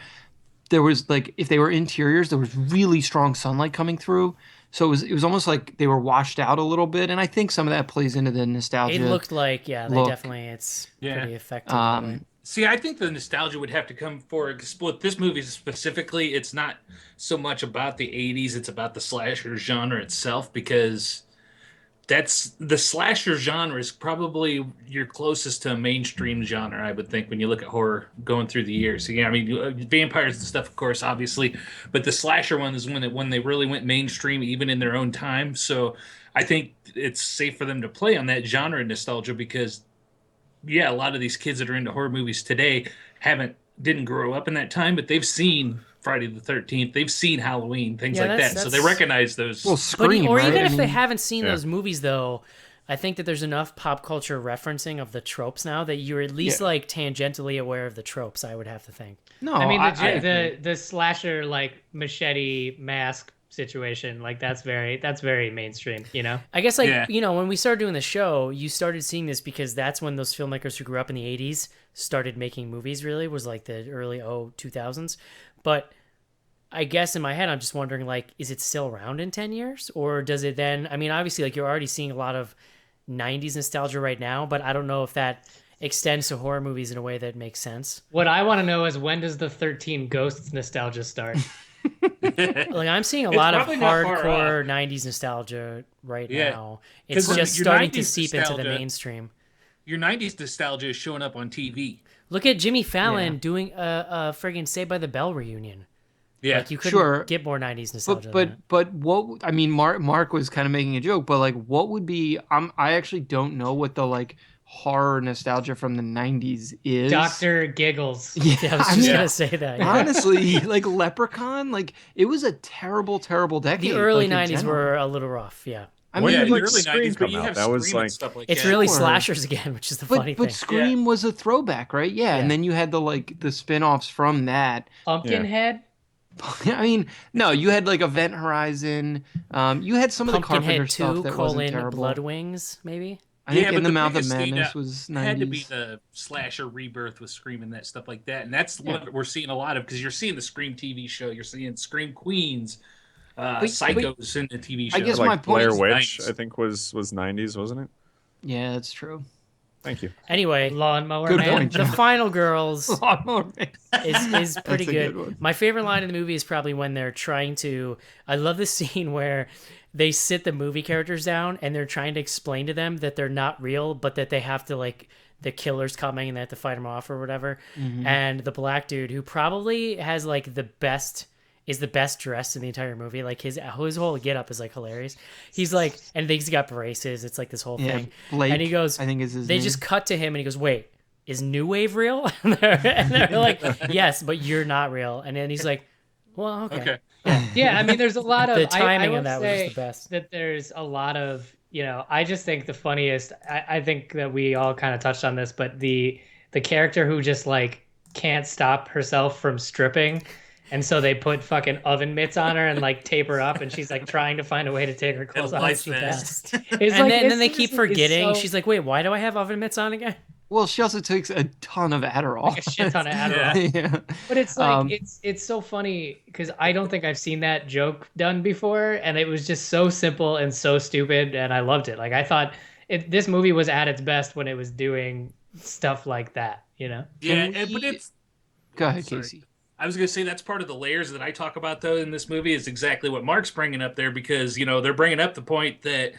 there was like if they were interiors, there was really strong sunlight coming through, so it was almost like they were washed out a little bit, and I think some of that plays into the nostalgia. It looked like they look. definitely it's Yeah. pretty effective. that way. See, I think the nostalgia would have to come forward because with this movie specifically, it's not so much about the 80s, it's about the slasher genre itself because that's the slasher genre is probably your closest to a mainstream genre, I would think, when you look at horror going through the years. So, yeah, I mean, vampires and stuff, of course, obviously, but the slasher one is when they really went mainstream, even in their own time. So I think it's safe for them to play on that genre nostalgia because yeah, a lot of these kids that are into horror movies today didn't grow up in that time, but they've seen Friday the 13th, they've seen Halloween, things Yeah, like that, so they recognize those. well, But Scream, or right? even I if they mean, haven't seen Yeah. those movies, though, I think that there's enough pop culture referencing of the tropes now that you're at least like tangentially aware of the tropes. I would have to think. no, I mean, I the slasher like machete mask situation, like that's very mainstream, you know. I guess Yeah. when we started doing the show, you started seeing this because that's when those filmmakers who grew up in the 80s started making movies. Really, was like the early 2000s. But I guess in my head, I'm just wondering, like, is it still around in 10 years, or does it then? I mean, obviously, like you're already seeing a lot of 90s nostalgia right now, but I don't know if that extends to horror movies in a way that makes sense. What I want to know is when does the 13 Ghosts nostalgia start? Like I'm seeing a It's lot of probably not far hardcore 90s nostalgia right Yeah. now. It's 'Cause just your starting to 90s seep into the nostalgia- mainstream. Your 90s nostalgia is showing up on TV. Look at Jimmy Fallon doing a friggin' Saved by the Bell reunion. Yeah. Like you couldn't Sure. get more 90s nostalgia. than that. but what I mean, Mark was kind of making a joke, but like, what would be? I actually don't know what the like horror nostalgia from the 90s is. Dr. Giggles. Yeah, I was just mean, gonna say that. yeah. honestly, like Leprechaun, like it was a terrible decade. The early like, in 90s general. were a little rough. Yeah, I When mean, Yeah, did, in like, the early Scream 90s, but come you out? have That was, Scream and like- stuff like it's that. really Sure. slashers again, which is the funny but thing. Scream was a throwback, right? Yeah, Yeah. and then you had the spin-offs from that. Pumpkinhead. I mean, no, you had like Event Horizon. You had some of the Carpenter Pumpkinhead stuff 2: that wasn't terrible. Blood Wings, maybe. I think Yeah, In but the Mouth of biggest thing Madness that was 90s. had to be the slasher rebirth with Scream and that stuff like that, and that's what we're seeing a lot of because you're seeing the Scream TV show, you're seeing Scream Queens, Psychos in the TV show. I guess like my point Blair is Witch, 90s. I think was 90s, wasn't it? Yeah, that's true. Thank you. Anyway, Lawnmower Good man. point, the final girls Lawnmower Man. is pretty a good. good one. My favorite line in the movie is probably when they're trying to. I love the scene where they sit the movie characters down and they're trying to explain to them that they're not real, but that they have to like the killer's coming and they have to fight him off or whatever. And the black dude who probably has like the best dressed in the entire movie. Like his whole get up is like hilarious. He's like, and he's got braces. It's like this whole Yeah, thing. Blake, and he goes, I think is his they name. just cut to him and he goes, wait, is New Wave real? and they're like, yes, but you're not real. And then he's like, well, okay. Yeah, I mean, there's a lot of The timing I of that was just the best. That there's a lot of, I just think the funniest. I think that we all kind of touched on this, but the character who just like can't stop herself from stripping, and so they put fucking oven mitts on her and like tape her up, and she's like trying to find a way to take her clothes off. life She vest. does. And, It's then, like, and this then they keep season is forgetting. so- She's like, wait, why do I have oven mitts on again? Well, she also takes a ton of Adderall. Like a shit ton of Adderall. Yeah. But it's like it's so funny because I don't think I've seen that joke done before, and it was just so simple and so stupid, and I loved it. Like I thought this movie was at its best when it was doing stuff like that. Yeah, Can but we- it's. Go ahead, Sorry. Casey. I was going to say that's part of the layers that I talk about, though, in this movie is exactly what Mark's bringing up there because, they're bringing up the point that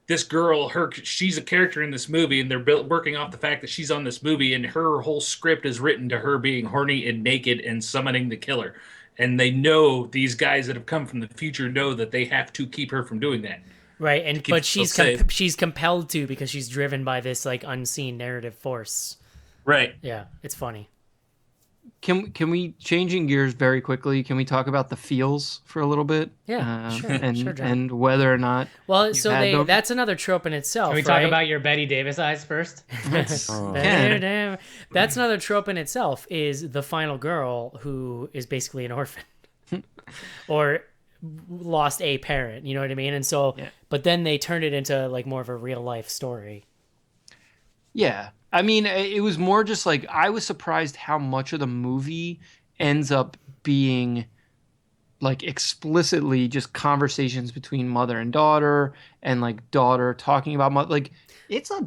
this girl, she's a character in this movie, and they're working off the fact that she's on this movie, and her whole script is written to her being horny and naked and summoning the killer. And they know, these guys that have come from the future know that they have to keep her from doing that. Right, and keep but she's herself safe. she's compelled to because she's driven by this like unseen narrative force. Right. Yeah, it's funny. Can we, changing gears very quickly? Can we talk about the feels for a little bit? Yeah, sure, and sure, John. and whether or not. Well, you've so had them? that's another trope in itself. Can we talk about your Betty Davis eyes first? That's another trope in itself. Is the final girl who is basically an orphan or lost a parent. You know what I mean? And so, but then they turned it into like more of a real life story. Yeah. I mean, it was more just like I was surprised how much of the movie ends up being like explicitly just conversations between mother and daughter and like daughter talking about mother. Like it's a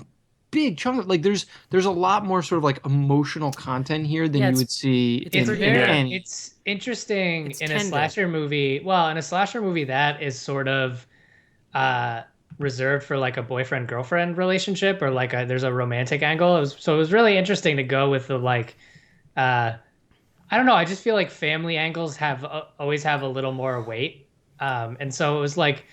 big chunk of like there's a lot more sort of like emotional content here than you would see it's in very- any. It's interesting It's in tender. a slasher movie. Well, in a slasher movie that is sort of reserved for like a boyfriend girlfriend relationship or like there's a romantic angle. So it was really interesting to go with the like I don't know. I just feel like family angles always have a little more weight. And so it was like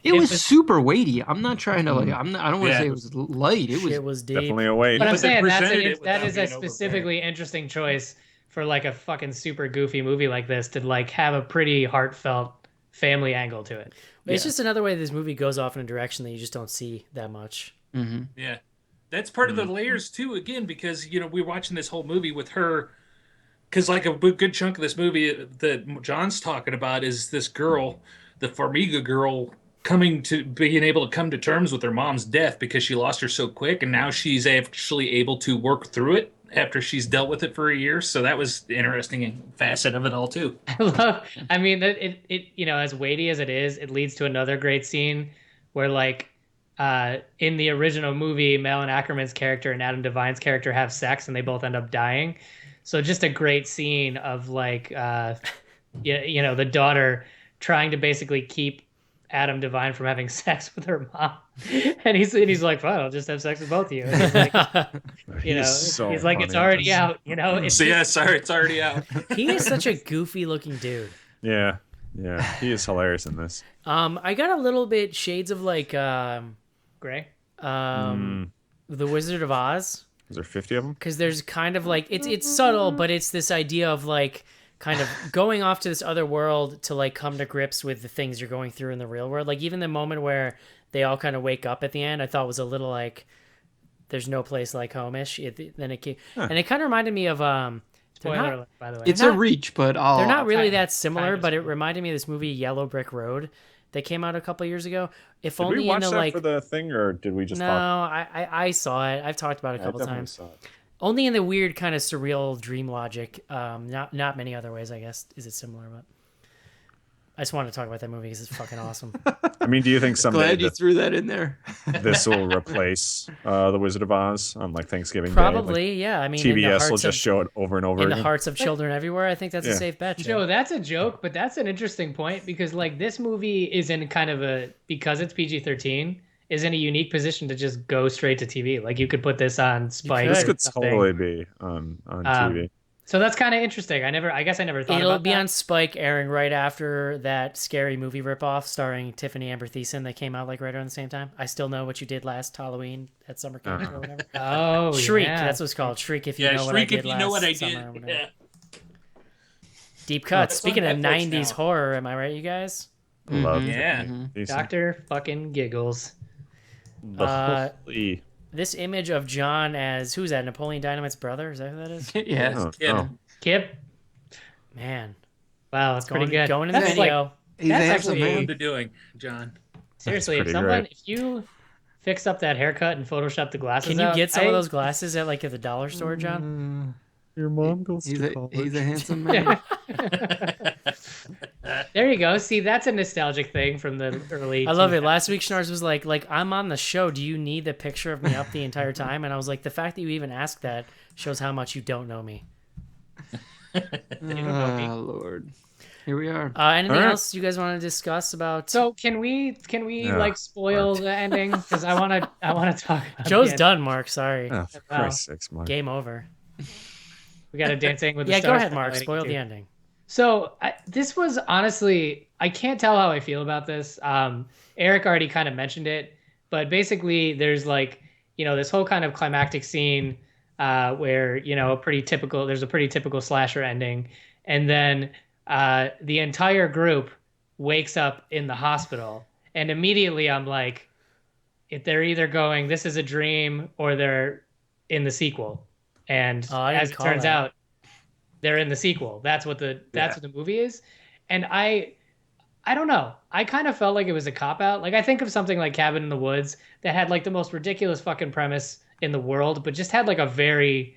It was super weighty. I'm not trying to like. I don't want to Yeah. say it was light. It was It was deep. Definitely a weight. But I'm But they saying presented it that without is a being overbearing. specifically interesting choice for like a fucking super goofy movie like this to like have a pretty heartfelt family angle to it. It's just another way this movie goes off in a direction that you just don't see that much. Yeah. That's part of the layers too, again, because we're watching this whole movie with her because like a good chunk of this movie that John's talking about is this girl, the Farmiga girl, being able to come to terms with her mom's death because she lost her so quick, and now she's actually able to work through it after she's dealt with it for a year. So that was interesting facet of it all too. I mean, it as weighty as it is, it leads to another great scene where like in the original movie, Malin Ackerman's character and Adam Devine's character have sex and they both end up dying. So just a great scene of like the daughter trying to basically keep Adam Devine from having sex with her mom, and he's like, fine, I'll just have sex with both of you. And he's like, he's like, it's already out. It's sorry, it's already out. He is such a goofy looking dude. Yeah, he is hilarious in this. I got a little bit shades of like Gray. The Wizard of Oz. Is there 50 of them? Because there's kind of like it's subtle, but it's this idea of like kind of going off to this other world to like come to grips with the things you're going through in the real world. Like even the moment where they all kind of wake up at the end, I thought was a little like there's no place like home-ish. And it kind of reminded me of Spoiler alert, by the way. It's a reach, but they're not really that kind similar, of but it similar. reminded me of this movie Yellow Brick Road that came out a couple years ago. If Did only we watch in the that like for the thing, or did we just no, talk? I saw it. I've talked about it a I couple definitely times. saw it. Only in the weird kind of surreal dream logic. Not many other ways, I guess. Is it similar? But I just wanted to talk about that movie because it's fucking awesome. I mean, do you think someday Glad you threw that in there. this will replace The Wizard of Oz on like Thanksgiving Day? Probably, yeah. I mean, in the TBS will hearts just of, show it over and over in the again. hearts of children everywhere. I think that's a Yeah. safe bet. Joe, that's a joke, but that's an interesting point because like this movie is in kind of a, because it's PG-13, is in a unique position to just go straight to TV. Like you could put this on Spike. This Good. could totally be on TV. So that's kind of interesting. I guess I never thought It'll about be that. on Spike, airing right after that scary movie ripoff starring Tiffany Amber Thiessen that came out like right around the same time. I Still Know What You Did Last Halloween at summer camp or whatever. Oh, Shriek, yeah. that's what it's called. Shriek if you know what I Shriek did if you last know what I summer or did. whatever. Yeah. Deep cut. that's Speaking on of Netflix 90s now. horror, am I right, you guys? Love Yeah. Decent. Dr. fucking Giggles. Lovely. This image of John as, who's that? Napoleon Dynamite's brother? Is that who that is? Yeah. Oh, Yeah. oh. Kip. Man. Wow, it's pretty good. Going in the That's video. like, He's That's handsome, actually- What man. are you doing, John? seriously, if pretty if you fix up that haircut and Photoshop the glasses Can you out, get some of those glasses at like at the dollar store, John? Your mom goes He's a handsome man. There you go. See, that's a nostalgic thing from the early. I love it. Last week, Schnars was like, I'm on the show. Do you need the picture of me up the entire time? And I was like, the fact that you even asked that shows how much you don't know me. Oh, Lord. Here we are. Anything All right. else you guys want to discuss about? So can we Yeah, like spoil the ending? Because I want to talk. About Joe's the done, Mark. Sorry. Oh, for Wow. Christ's sakes, Mark. Game over. We got a dancing with the Yeah, stars. go ahead, Mark. lighting Spoil too. the ending. So this was honestly, I can't tell how I feel about this. Eric already kind of mentioned it, but basically there's like, this whole kind of climactic scene where, there's a pretty typical slasher ending. And then the entire group wakes up in the hospital. And immediately I'm like, if they're either going, this is a dream, or they're in the sequel. And Oh, I didn't as it call turns that. out, they're in the sequel. That's what the movie is. And I don't know. I kind of felt like it was a cop out. Like I think of something like Cabin in the Woods that had like the most ridiculous fucking premise in the world, but just had like a very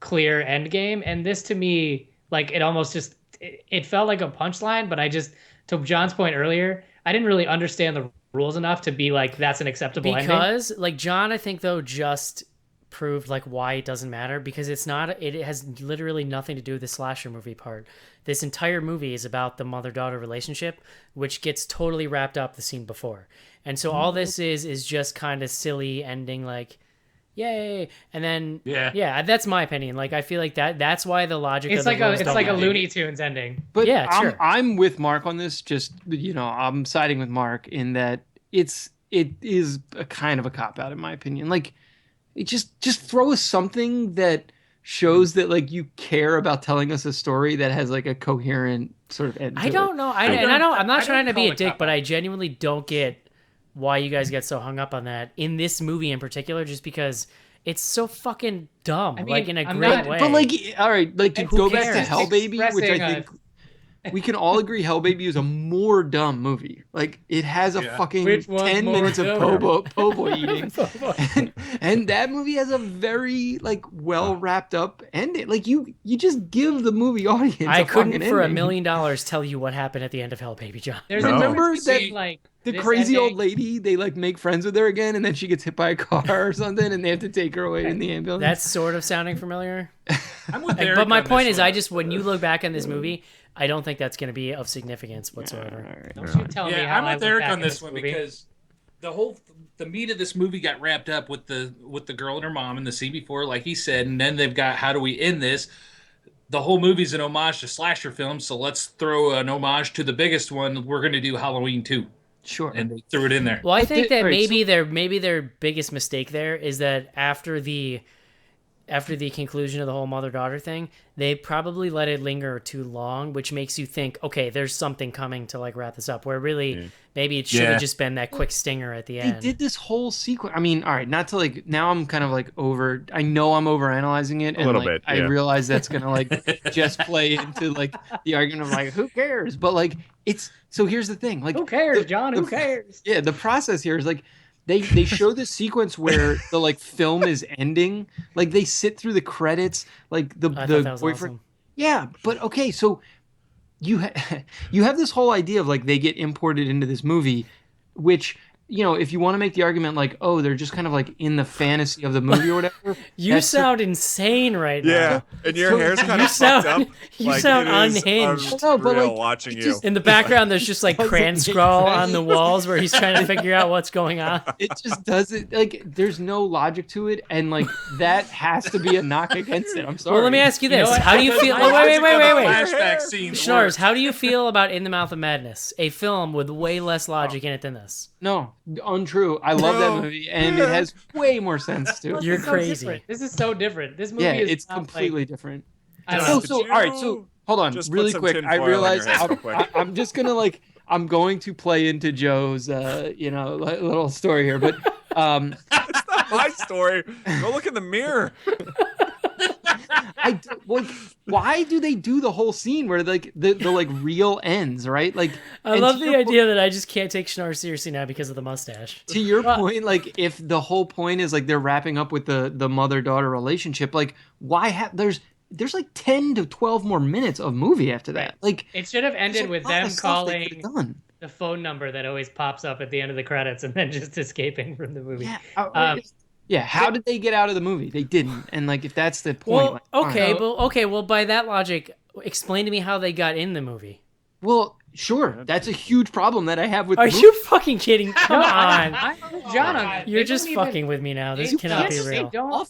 clear end game. And this to me, like it almost just it felt like a punchline, but I just, to John's point earlier, I didn't really understand the rules enough to be like that's an acceptable ending. Because like John, I think though, just proved like why it doesn't matter, because it has literally nothing to do with the slasher movie part. This entire movie is about the mother-daughter relationship, which gets totally wrapped up the scene before. And so all this is just kind of silly ending, like yay, and then yeah, that's my opinion. Like I feel like that's why the logic It's of the like a rules it's don't like a matter. Looney Tunes ending. But Yeah, sure. I'm with Mark on this. Just I'm siding with Mark in that it is a kind of a cop out in my opinion. Like, it just throw us something that shows that like you care about telling us a story that has like a coherent sort of end. To I don't know. I'm not I trying to don't be call a it dick, cop but out. I genuinely don't get why you guys get so hung up on that in this movie in particular, just because it's so fucking dumb, I mean, like in a I'm great not- way. But like, all right, like to Who go back to cares? Hell Baby, which I Expressing think we can all agree Hell Baby is a more dumb movie. Like it has a fucking Which one's 10 more minutes of dumb? po' boy eating. and that movie has a very like well wrapped up ending. Like you just give the movie audience I a couldn't fucking for $1 ending. million tell you what happened at the end of Hell Baby, John. There's No. a Remember difference that between, like the this crazy old ending- lady, they like make friends with her again and then she gets hit by a car or something and they have to take her away in the ambulance. That's sort of sounding familiar. I'm with Like, Eric but my on this point is, one. when you look back on this movie, I don't think that's going to be of significance whatsoever. Don't you tell me Yeah, how I'm I with look Eric back on at this one movie. because the meat of this movie got wrapped up with the girl and her mom in the scene before, like he said, and then they've got how do we end this? The whole movie's an homage to slasher films, so let's throw an homage to the biggest one. We're going to do Halloween 2, Sure. and they threw it in there. Well, I But think the- that all right, maybe their biggest mistake there is that after the conclusion of the whole mother-daughter thing, they probably let it linger too long, which makes you think, okay, there's something coming to like wrap this up, where really maybe it should have Yeah. just been that quick stinger at the They end. did this whole sequence. I mean, all right, not to like now I'm kind of like I know I'm over analyzing it and little like bit, I yeah. realize that's gonna like just play into like the argument of like who cares? But like it's so here's the thing. Like Who cares, the- John? the- Who cares? Yeah, the process here is like they show this sequence where the like film is ending. Like they sit through the credits, like I thought the that was boyfriend. awesome. Yeah, but okay, so you have this whole idea of like they get imported into this movie, which if you want to make the argument like, oh, they're just kind of like in the fantasy of the movie or whatever. You sound insane right now. Yeah, and your hair's kind of sound- fucked up. you like, sound it is unhinged. No, but, unreal like, watching it you. just- In the background, there's just like Doesn't crayon make scrawl sense. on the walls where he's trying to figure out what's going on. It just doesn't like. There's no logic to it, and like that has to be a knock against it. I'm sorry. Well, let me ask you this: what? How do you feel? The Oh, wait. flashback scenes. Schnars, how do you feel about In the Mouth of Madness, a film with way less logic in it than this? No, untrue. I love that movie, and it has way more sense to it. You're This is so crazy. different. This is so different. This movie Yeah, is it's not completely like, different. I don't So, know. so all right, so hold on, Just put really some quick. tin I foil on your realize head real quick. I'm just gonna like I'm going to play into Joe's little story here, but It's not my story. Go look in the mirror. like why do they do the whole scene where like the like real ends, right? Like I and love to the your idea that I just can't take Schnars seriously now because of the mustache. to your point, like if the whole point is like they're wrapping up with the mother-daughter relationship, like why have there's like 10 to 12 more minutes of movie after that. Right. Like It should have there's ended a with lot of them stuff they could've calling done. the phone number that always pops up at the end of the credits and then just escaping from the movie. Yeah. Yeah, how did they get out of the movie? They didn't. And like if that's the point, Well, like, fine. okay, well, by that logic, explain to me how they got in the movie. Well, sure. That's a huge problem that I have with Are the movie. you fucking kidding? Come on. I'm with John on that. You're They just don't even- fucking with me now. This You cannot be can't- real. They don't.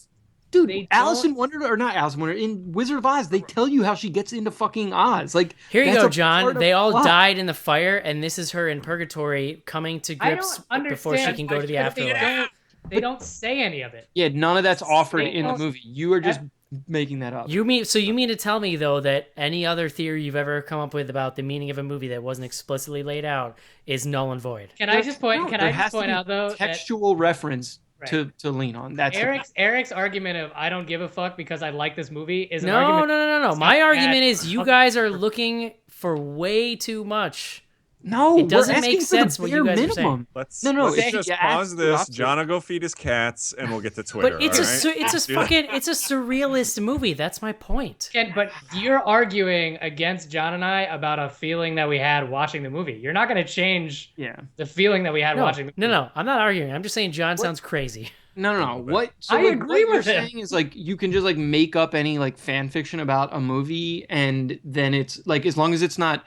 Dude, They Alice don't- in Wonder, or not Alice in Wonder, in Wizard of Oz, they tell you how she gets into fucking Oz. Like Here you that's go, a John. part of They all the plot. died in the fire, and this is her in purgatory coming to I grips don't before she understand can go to the why they afterlife. They don't say any of it. Yeah, none of that's offered They in the don't- movie. You are just making that up. You mean to tell me though that any other theory you've ever come up with about the meaning of a movie that wasn't explicitly laid out is null and void? Can I just point? No, Can there I has just to point be out though that textual reference Right. to lean on. That's the- Eric's argument of I don't give a fuck because I like this movie is an No. argument. My not argument bad. is you guys are looking for way too much. No, It doesn't we're make asking for the sense what you bare guys are saying. minimum. Let's No, let's it's- just you pause asked this. the John will go feed his cats, and we'll get to Twitter. But it's all right? it's a surrealist movie. That's my point. But you're arguing against John and I about a feeling that we had watching the movie. You're not going to change Yeah. the feeling that we had No, watching the movie. no, I'm not arguing. I'm just saying John sounds crazy. No. What? So I like, agree what with you're him. saying is like you can just like make up any like fan fiction about a movie, and then it's like as long as it's not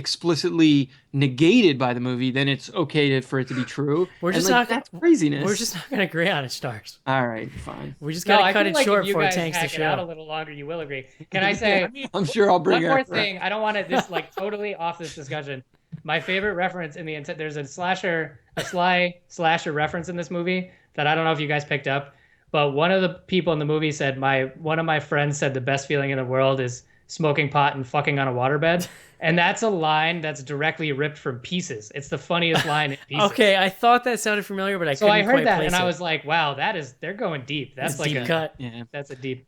explicitly negated by the movie, then it's okay for it to be true. We're And, just like, not. that's craziness. We're just not gonna agree on it, Stars. All right, fine. We just No, gotta I cut feel it like short if you before it guys tanks the hack it out a show. little longer, you will agree. Can I say I'm sure I'll bring one more it. thing? I don't want to this like totally off this discussion. My favorite reference in the there's a sly slasher reference in this movie that I don't know if you guys picked up, but one of the people in the movie said one of my friends said the best feeling in the world is smoking pot and fucking on a waterbed. And that's a line that's directly ripped from Pieces. It's the funniest line in Pieces. Okay, I thought that sounded familiar, but I So couldn't I quite heard that place and I it. was like, wow, they're going deep. That's It's like deep a cut. Yeah. that's a deep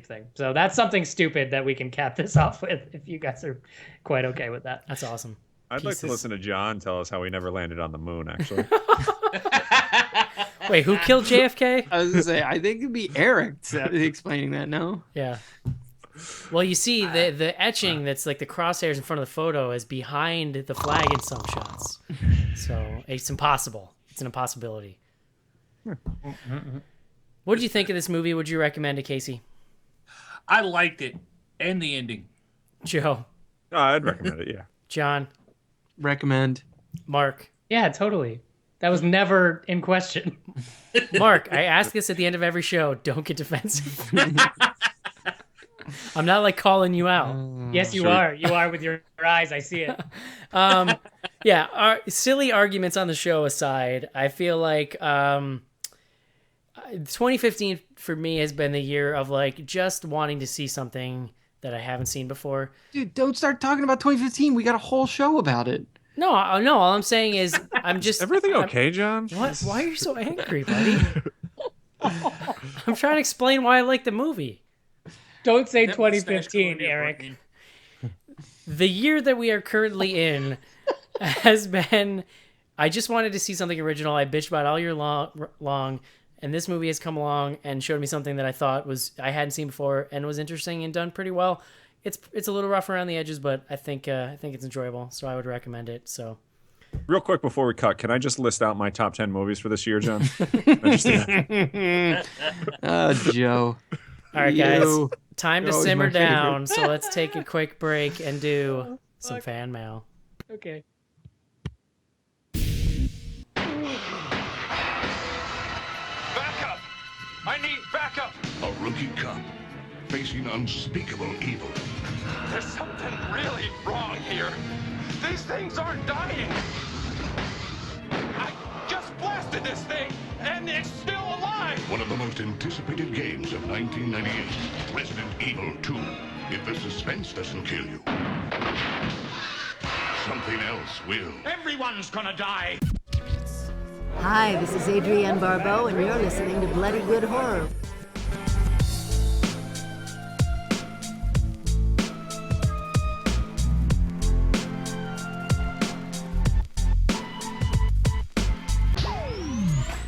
thing. So that's something stupid that we can cap this off with if you guys are quite okay with that. That's awesome. I'd like to Pieces. listen to John tell us how he never landed on the moon. Actually, Wait, who killed JFK? I was gonna say I think it'd be Eric explaining that. No. Yeah. Well, you see, the etching that's like the crosshairs in front of the photo is behind the flag in some shots. So it's impossible. It's an impossibility. What did you think of this movie? Would you recommend to Casey? I liked it and the ending. Joe, no, I'd recommend it. Yeah. John, Recommend. Mark. Yeah, totally. That was never in question. Mark, I ask this at the end of every show. Don't get defensive. I'm not like calling you out. Yes, you Sure. are. You are with your eyes. I see it. Yeah, silly arguments on the show aside, I feel like 2015 for me has been the year of like just wanting to see something that I haven't seen before. Dude, don't start talking about 2015. We got a whole show about it. No, all I'm saying is I'm just Everything okay, John? What? Why are you so angry, buddy? I'm trying to explain why I like the movie. Don't say That 2015, mustache Eric. corner, The year that we are currently in has been. I just wanted to see something original. I bitched about it all year long, and this movie has come along and showed me something that I thought I hadn't seen before and was interesting and done pretty well. it's a little rough around the edges, but I think it's enjoyable, so I would recommend it. So. Real quick before we cut, can I just list out my top 10 movies for this year, John? I just do that. Oh, Joe. All right, guys. You. Time to You're always simmer my favorite. down. So let's take a quick break and do some fan mail. Okay. Backup! I need backup! A rookie cop facing unspeakable evil. There's something really wrong here. These things aren't dying. I just blasted this thing, and it's still alive. One of the most anticipated games of 1998, Resident Evil 2. If the suspense doesn't kill you, something else will. Everyone's gonna die. Hi, this is Adrienne Barbeau, and you're listening to Bloody Good Horror.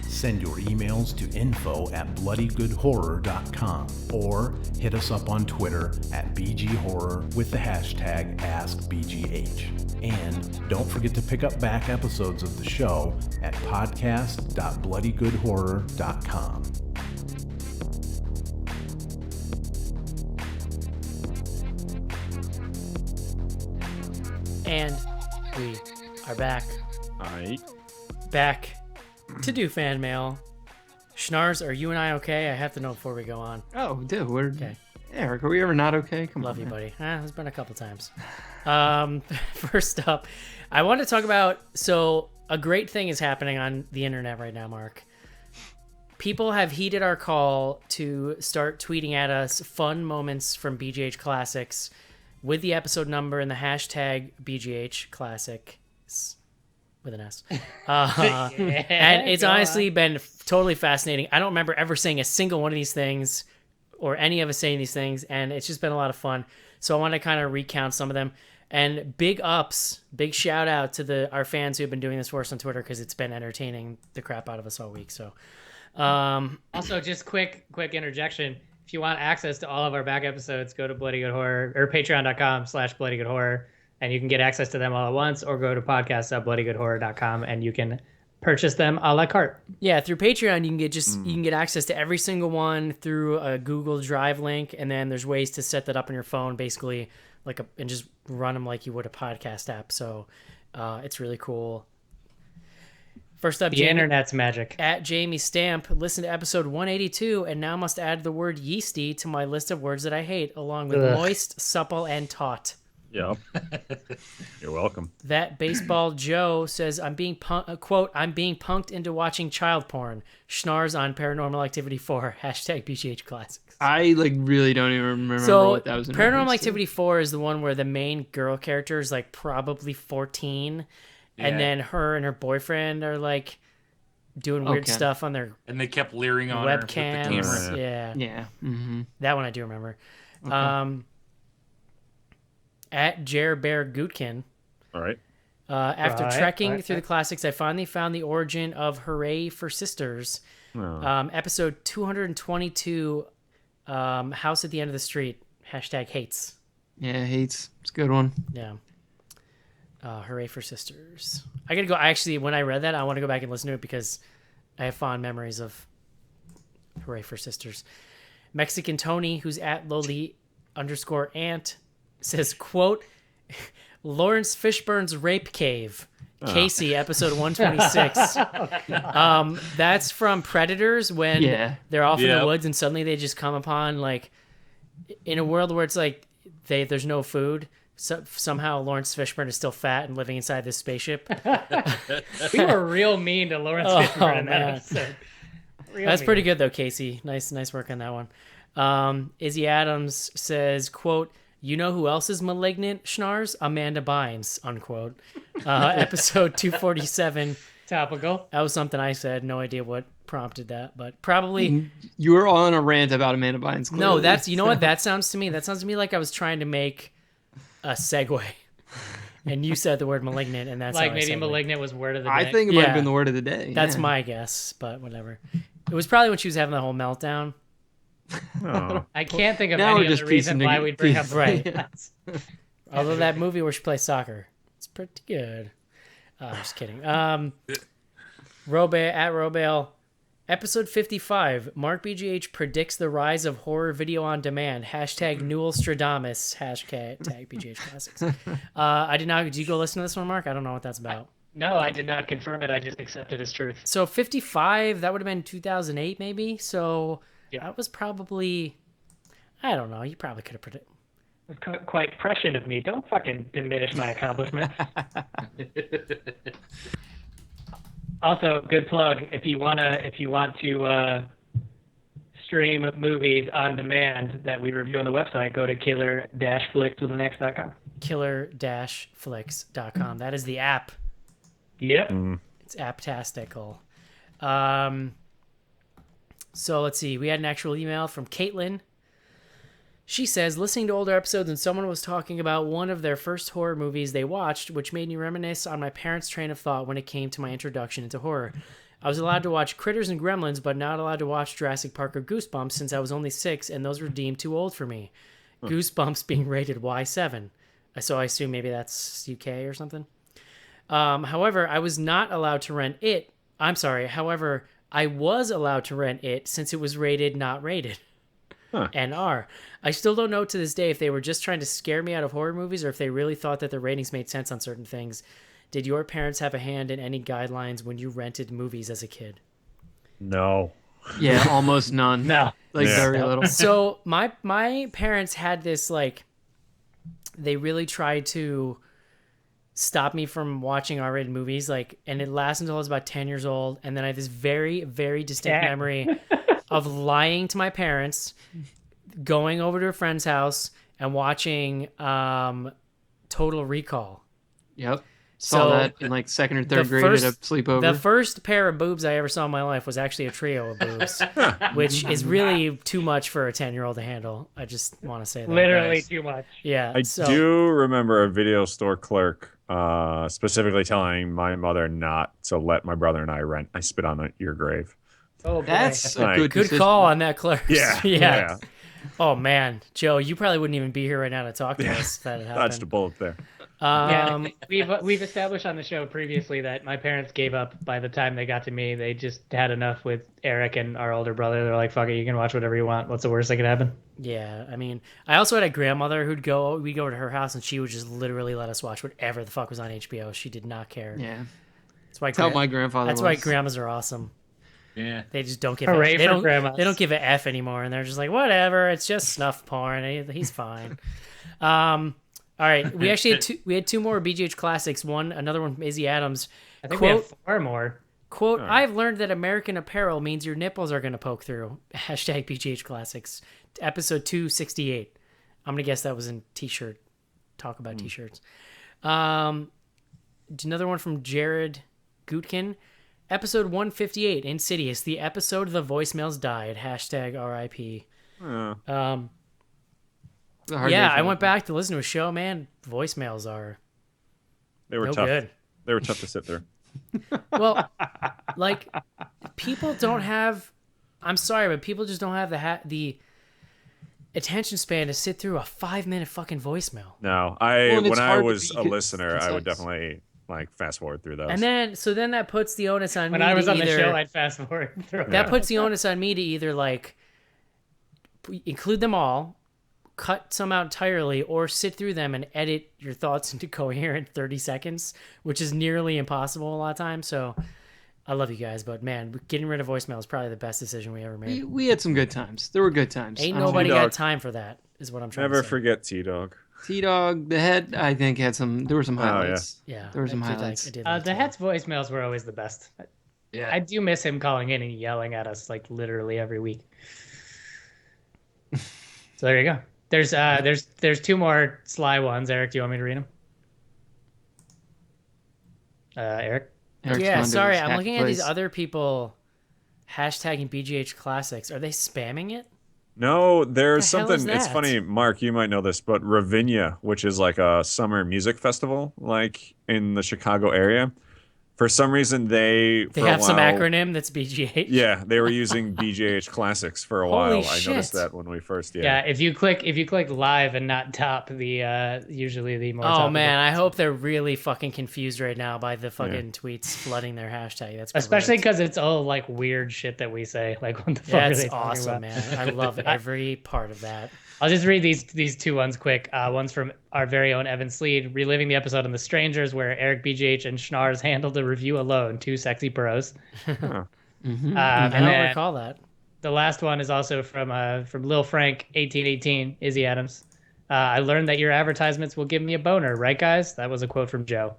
Send your emails to info@bloodygoodhorror.com or hit us up on Twitter at BGHorror with the hashtag AskBGH. And don't forget to pick up back episodes of the show at podcast.bloodygoodhorror.com. And we are back. Back to do fan mail. Schnars, are you and I okay? I have to know before we go on. Oh, dude, we're Okay. Eric. Are we ever not okay? Come Love on, you, man. buddy. It's been a couple times. First up, I want to talk about, so a great thing is happening on the internet right now, Mark. People have heeded our call to start tweeting at us fun moments from BGH Classics with the episode number and the hashtag BGH Classics with an S. And it's honestly been totally fascinating. I don't remember ever saying a single one of these things or any of us saying these things, and it's just been a lot of fun. So I want to kind of recount some of them. And big ups, big shout out to our fans who have been doing this for us on Twitter, because it's been entertaining the crap out of us all week. So, Also, just quick interjection. If you want access to all of our back episodes, go to Bloody Good Horror or patreon.com/bloodygoodhorror, and you can get access to them all at once, or go to podcast.bloodygoodhorror.com and you can purchase them a la carte. yeah, through Patreon, you can get you can get access to every single one through a Google Drive link, and then there's ways to set that up on your phone, basically and just run them like you would a podcast app. So it's really cool. First up, The internet's magic. At Jamie Stamp, listen to episode 182 and now must add the word yeasty to my list of words that I hate, along with moist, supple, and taut. Yep. You're welcome. That Baseball Joe says, I'm being quote, I'm being punked into watching child porn. Schnars on Paranormal Activity 4. Hashtag BGH Classics. I really don't even remember So what that was in Paranormal reference to. Activity 4 is the one where the main girl character is like probably 14, and then her and her boyfriend are like doing weird Okay. stuff on their And they kept leering on her with the camera. webcams. Yeah. Yeah. Mm-hmm. That one I do remember. Okay. At Jer Bear Gutkin, All right. after Right, trekking right, through the classics, I finally found the origin of Hooray for Sisters. Episode 222, House at the End of the Street. Hashtag hates. Yeah, hates. It's a good one. Yeah. Hooray for Sisters. I gotta go. Actually, when I read that, I want to go back and listen to it because I have fond memories of Hooray for Sisters. Mexican Tony, who's at Loli_Ant, says, quote, Lawrence Fishburne's Rape Cave. Casey, episode 126. That's from Predators, when they're off in the woods and suddenly they just come upon, like, in a world where it's like there's no food. So, somehow Lawrence Fishburne is still fat and living inside this spaceship. We were real mean to Lawrence Fishburne in that man. episode. That's pretty good, though, Casey. Nice work on that one. Izzy Adams says, quote, you know who else is malignant, Schnars? Amanda Bynes, unquote. Episode 247. Topical. That was something I said. No idea what prompted that, but probably... You were on a rant about Amanda Bynes. No, Clearly. you know what that sounds to me? That sounds to me like I was trying to make a segue. And you said the word malignant, and that's Like how I maybe segued. malignant was word of the day. I think it might have been the word of the day. That's yeah. my guess, but whatever. It was probably when she was having the whole meltdown. Oh. I can't think of Now we're any just other reason piecing why it- we'd bring up Right. robots. Although that movie where she plays soccer, it's pretty good. I'm just kidding. Robale, episode 55. Mark BGH predicts the rise of horror video on demand. Hashtag Newelstradamus. Hashtag BGH Classics. I did not. Did you go listen to this one, Mark? I don't know what that's about. No, I did not confirm it. I just accepted as truth. So 55, that would have been 2008 maybe. So Yeah. that was probably, I don't know. You probably could have predicted. It's quite prescient of me. Don't fucking diminish my accomplishments. Also, good plug. If you want to stream movies on demand that we review on the website, go to killer-flicks.com. Killer-flicks.com. That is the app. Yep. It's apptastical. So let's see. We had an actual email from Caitlin. She says, listening to older episodes and someone was talking about one of their first horror movies they watched, which made me reminisce on my parents' train of thought when it came to my introduction into horror. I was allowed to watch Critters and Gremlins, but not allowed to watch Jurassic Park or Goosebumps since I was only 6, and those were deemed too old for me. Goosebumps being rated Y7. So I assume maybe that's UK or something. However, I was not allowed to rent it. However, I was allowed to rent it since it was rated not rated. NR. I still don't know to this day if they were just trying to scare me out of horror movies or if they really thought that the ratings made sense on certain things. Did your parents have a hand in any guidelines when you rented movies as a kid? No. Yeah, almost none. No. Very little. So my parents had this, like, they really tried to stop me from watching R-rated movies, like, and it lasted until I was about 10 years old, and then I have this very, very distinct memory of lying to my parents, going over to a friend's house and watching Total Recall. Yep. Saw that in like second or third grade at a sleepover. The first pair of boobs I ever saw in my life was actually a trio of boobs, which is really too much for a 10-year-old to handle. I just want to say that. Literally too much. Yeah. I do remember a video store clerk specifically telling my mother not to let my brother and I rent I Spit on Your Grave. Oh, boy. That's a Good decision. call on that, clerk. Yeah. Oh man, Joe, you probably wouldn't even be here right now to talk to us if that had happened. Dodged a bullet there. We've established on the show previously that my parents gave up by the time they got to me. They just had enough with Eric and our older brother. They're like, fuck it, you can watch whatever you want. What's the worst that could happen? Yeah, I mean, I also had a grandmother we'd go to her house and she would just literally let us watch whatever the fuck was on HBO. She did not care. Yeah. That's why Tell my grandfather. That's why grandmas are awesome. Yeah. They just don't give Hooray they for don't grandmas. they don't give a F anymore, and they're just like, whatever, it's just snuff porn. He's fine. All right, we actually had two more BGH classics. Another one from Izzy Adams. I think we have 4 more. Quote, I've learned that American Apparel means your nipples are going to poke through. Hashtag BGH Classics. Episode 268. I'm going to guess that was in t-shirt. Talk about t-shirts. Another one from Jared Gutkin. Episode 158, Insidious. The episode the voicemails died. Hashtag RIP. I went back to listen to a show, man. Voicemails are They were no tough. good. They were tough to sit through. Well, like, people don't have. I'm sorry, but people just don't have the attention span to sit through a 5-minute fucking voicemail. No, and it's when I hard to was be a listener, I would concise. definitely like fast forward through those. And then that puts the onus on When me I was to on the either, show, I'd fast forward through it. that puts the onus on me to either like include them all, cut some out entirely, or sit through them and edit your thoughts into coherent 30 seconds, which is nearly impossible a lot of times. So I love you guys, but man, getting rid of voicemail is probably the best decision we ever made. We had some good times. There were good times. Ain't nobody got T-Dog. time for that, is what I'm trying Never to say. forget T-Dog. T-Dog, the head, I think had some. There were some highlights. Yeah, There were some I did like- highlights. I did like The that. Het's voicemails were always the best. Yeah. I do miss him calling in and yelling at us like literally every week. So there you go. There's 2 more sly ones. Eric, do you want me to read them? Eric? Eric's Yeah, gone to sorry, his I'm happy looking at these place. other people hashtagging BGH Classics. Are they spamming it? No, there's The hell is something. It's that? funny, Mark. You might know this, but Ravinia, which is like a summer music festival, like in the Chicago area, For some reason, They for have a some while, acronym that's BGH. Yeah, they were using BGH Classics for a Holy while. shit. I noticed that when we first. Yeah, if you click live and not top, the usually the more. Oh topical man, I ones. hope they're really fucking confused right now by the fucking tweets flooding their hashtag. That's Especially great. because it's all like weird shit that we say. Like, what the fuck are That's they talking awesome, about? man. I love every part of that. I'll just read these two ones quick. One's from our very own Evan Sleed, reliving the episode on The Strangers, where Eric BGH and Schnars handled the review alone. Two sexy bros. I And don't then recall that. the last one is also from Lil Frank 1818, Izzy Adams. I learned that your advertisements will give me a boner, right, guys? That was a quote from Joe.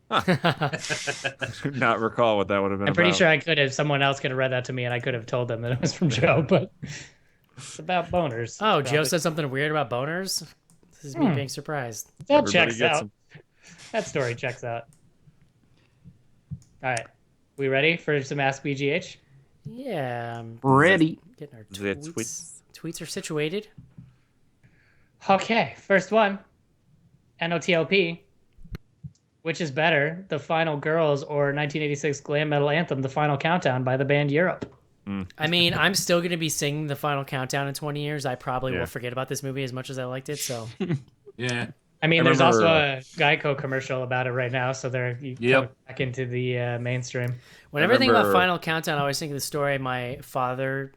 Not recall what that would have been. I'm pretty about. sure I could have. Someone else could have read that to me, and I could have told them that it was from Joe. But it's about boners. Oh, Joe said something weird about boners? This is me being surprised. That Everybody checks gets out. them. That story checks out. All right. We ready for some Ask BGH? Yeah. Ready. Getting our The tweets. Tweets are situated. Okay. First one. NOTLP. Which is better, The Final Girls or 1986 glam metal anthem, The Final Countdown by the band Europe? I mean, I'm still going to be singing the final countdown in 20 years. I probably Yeah. will forget about this movie as much as I liked it. So, Yeah. I mean, I there's also remember- a Geico commercial about it right now, so they're coming back into the mainstream. whenever I think about remember- Final Countdown, I always think of the story my father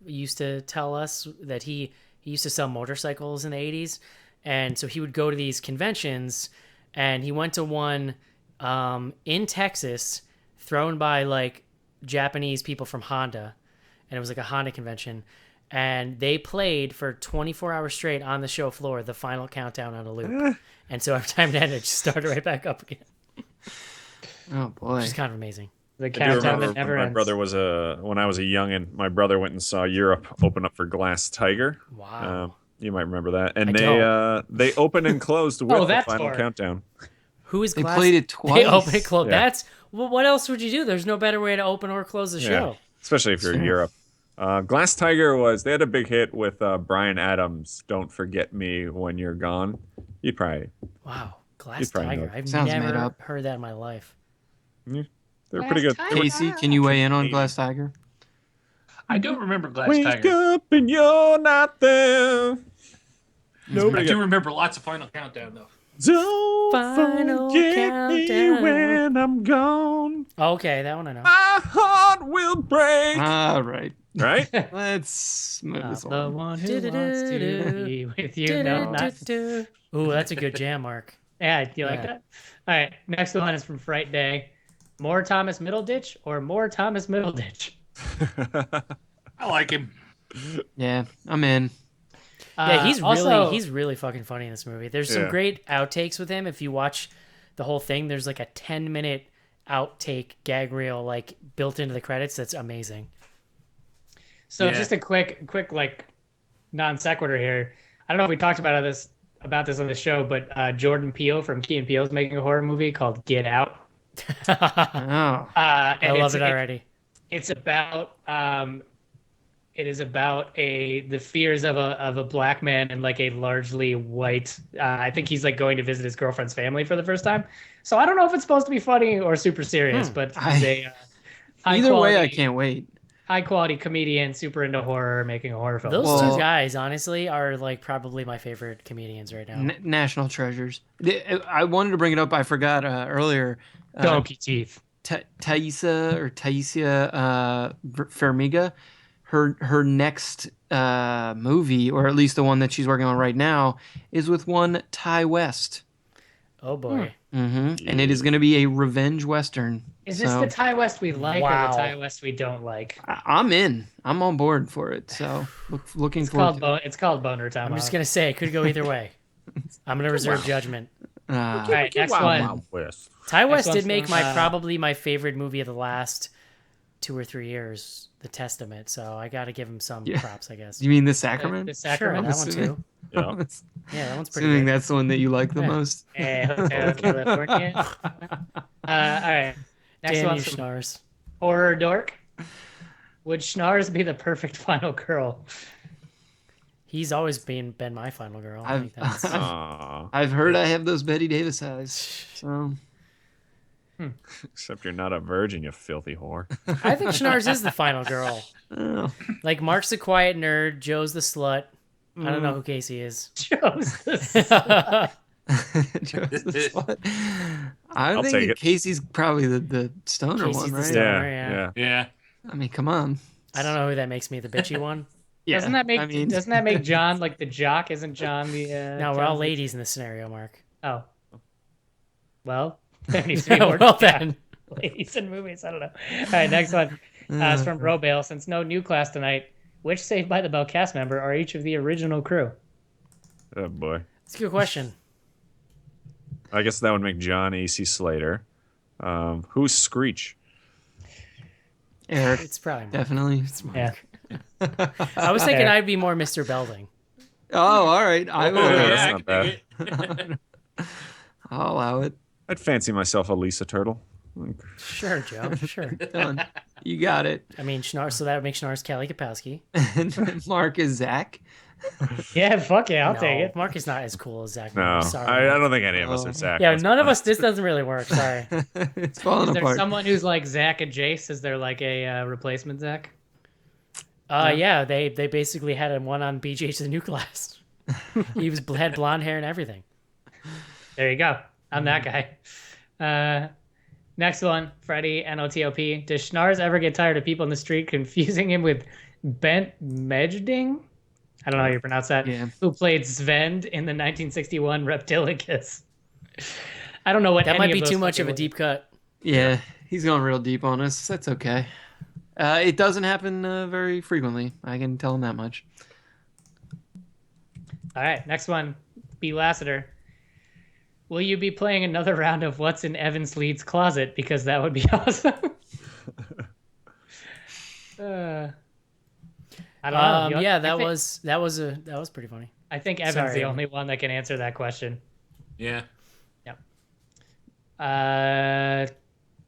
used to tell us that he used to sell motorcycles in the 80s. And so he would go to these conventions, and he went to one in Texas thrown by like Japanese people from Honda. And it was like a Honda convention. And they played for 24 hours straight on the show floor, the final countdown on a loop. And so every time it ended, it just started right back up again. Oh boy. Which is kind of amazing. The I do countdown remember that never when my ends. brother was when I was a youngin', my brother went and saw Europe open up for Glass Tiger. Wow. You might remember that. And I they opened and closed with the that final tour. countdown. Who is They Glass? played it They twice. open and close. Yeah. That's well, what else would you do? There's no better way to open or close the show. Especially if you're in Europe. Glass Tiger they had a big hit with Bryan Adams, Don't Forget Me When You're Gone. You'd probably, Wow. Glass You'd probably Tiger. know. I've Sounds made never up. heard that in my life. they're pretty good. Casey, can you weigh in on Glass Tiger? I don't remember Glass Wake Tiger. up and you're not there. I do remember lots of Final Countdown though. Don't Final forget me countdown. when I'm gone. Okay, that one I know. My heart will break. All right. Right? Let's move this The on. one who wants to be with you. No, not. Ooh, that's a good jam, Mark. Yeah, do you like Yeah. that? All right, next one is from Fright Day. More Thomas Middleditch or more Thomas Middleditch? I like him. Yeah, I'm in. Yeah, he's also, really fucking funny in this movie. There's some Yeah. great outtakes with him. If you watch the whole thing, there's like a 10-minute outtake gag reel like built into the credits. That's amazing. So Yeah. just a quick like non sequitur here. I don't know if we talked about this on the show, but Jordan Peele from Key and Peele is making a horror movie called Get Out. Oh, I love it already. It's about it is about the fears of a black man in like a largely white. I think he's like going to visit his girlfriend's family for the first time. So I don't know if it's supposed to be funny or super serious, but he's a either way, I can't wait. high quality comedian, super into horror, making a horror film. Those Well- two guys, honestly, are like probably my favorite comedians right now. National treasures. I wanted to bring it up. I forgot earlier. Donkey teeth. Taissa Farmiga, her next movie, or at least the one that she's working on right now, is with one Ty West. Oh boy. And it is going to be a revenge western. Is this So, the Ty West we like or Wow. the Ty West we don't like? I'm in. I'm on board for it. So looking forward to it. It's called Boner Time. I'm just gonna say it could go either way. I'm gonna reserve judgment. All right, next one. Wow, West. Ty West one's did make from, probably my favorite movie of the last 2 or 3 years, The Testament. So I got to give him some props, I guess. You mean The Sacrament? The Sure, Sacrament. that one too. Yeah. Yeah, that one's pretty Assuming good. that's the one that you like the most. Hotel California. All right. Next Damn you, one's from Schnars. Horror Dork. Would Schnars be the perfect final girl? He's always been my final girl. I think that's... Aw. I've heard I have those Betty Davis eyes. So Except you're not a virgin, you filthy whore. I think Schnars is the final girl. Oh. Like, Mark's the quiet nerd, Joe's the slut. I don't know who Casey is. Joe's the Joe's the slut. I I'll take think it. Casey's probably the stoner Casey's one, the right? stoner. Yeah. Yeah. I mean, come on. I don't know who that makes me, the bitchy one. Yeah, Doesn't that make I mean, doesn't that make John like the jock? Isn't John the No, we're all John's the- ladies in this scenario, Mark. Oh. Well, there needs to be more Well then. ladies in movies. I don't know. All right, next one. It's from Robale. Since no new class tonight, which Saved by the Bell cast member are each of the original crew? Oh boy. It's a good question. I guess that would make John AC Slater. Who's Screech? Eric, It's probably Mark. definitely. Yeah. I was thinking Fair. I'd be more Mr. Belding. Oh, all right. I will. yeah, Yeah, that's I not can bad. dig it. I'll allow it. I'd fancy myself a Lisa Turtle. Sure, Joe. Sure. Done. You got it. I mean, Schnars, so that would make Schnars Kelly Kapowski. And Mark is Zach. Yeah, fuck yeah, I'll No, take it. Mark is not as cool as Zach. No, Sorry. I don't think any of us are Zach. Yeah, Let's none be of us. honest. This doesn't really work. Sorry. It's falling Is there apart. someone who's like Zach and Jace? Is there like a replacement Zach? Yeah, they basically had one on BGH the new class. He had blonde hair and everything. There you go. I'm that guy. Next one, Freddie, NOTOP. Does Schnars ever get tired of people in the street confusing him with Bent Mejding? I don't know how you pronounce that. Yeah. Who played Svend in the 1961 Reptilicus? I don't know what That any might be those too much fucking of a words- deep cut. Yeah, he's going real deep on us. That's okay. It doesn't happen very frequently. I can tell him that much. All right, next one, B. Lassiter. Will you be playing another round of What's in Evan Sleet's Closet? Because that would be awesome. I don't know. Yeah, I that think- was pretty funny. I think Evan's Sorry, the Evan. only one that can answer that question. Yeah.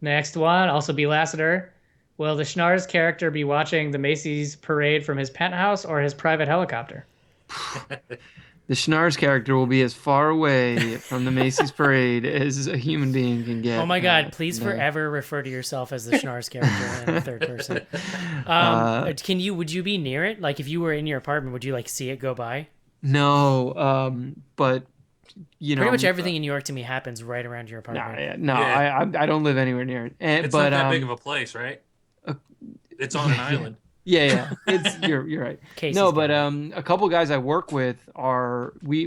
Next one, also B. Lassiter. Will the Schnars character be watching the Macy's parade from his penthouse or his private helicopter? The Schnars character will be as far away from the Macy's parade as a human being can get. Oh my God! Please no. forever refer to yourself as the Schnars character in the third person. Would you be near it? Like if you were in your apartment, would you like see it go by? No, but you know, Pretty much everything in New York to me happens right around your apartment. Yeah. I don't live anywhere near it. It's but, not that big of a place, right? It's on an island. Yeah, it's you're right. Casey's No, but got it. a couple guys I work with we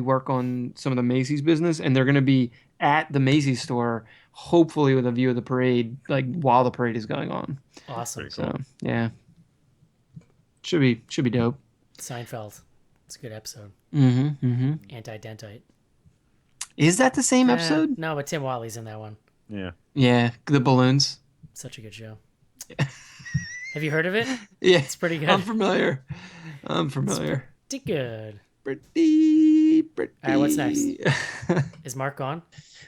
work on some of the Macy's business, and they're going to be at the Macy's store, hopefully with a view of the parade, like while the parade is going on. Awesome. So yeah, should be dope. Seinfeld. It's a good episode. Mm-hmm. Anti-dentite. Is that the same episode? No, but Tim Watley's in that one. Yeah. Yeah, the balloons. Such a good show. Have you heard of it? Yeah, It's pretty good. I'm familiar. Pretty good. Pretty. All right, what's next? Is Mark gone?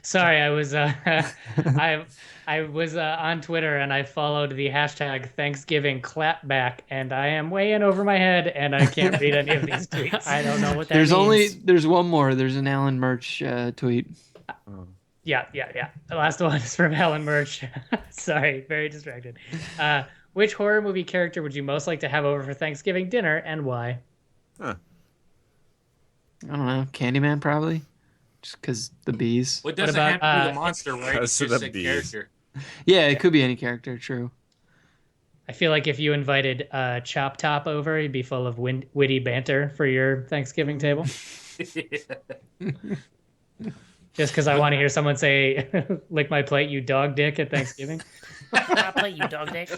Sorry, I was I was on Twitter and I followed the hashtag Thanksgiving clapback, and I am way in over my head and I can't read any of these tweets. I don't know what that means. There's one more. There's an Alan Murch tweet. Yeah. The last one is from Helen Murch. Sorry, very distracted. Which horror movie character would you most like to have over for Thanksgiving dinner, and why? I don't know. Candyman probably, just because the bees. Well, it doesn't about, have to be the monster, right? It's so just the a bees. character. Yeah, it could be any character. True. I feel like if you invited Chop Top over, he'd be full of witty banter for your Thanksgiving table. Just because I want to hear someone say, lick my plate, you dog dick, at Thanksgiving. I'll play you, dog dick.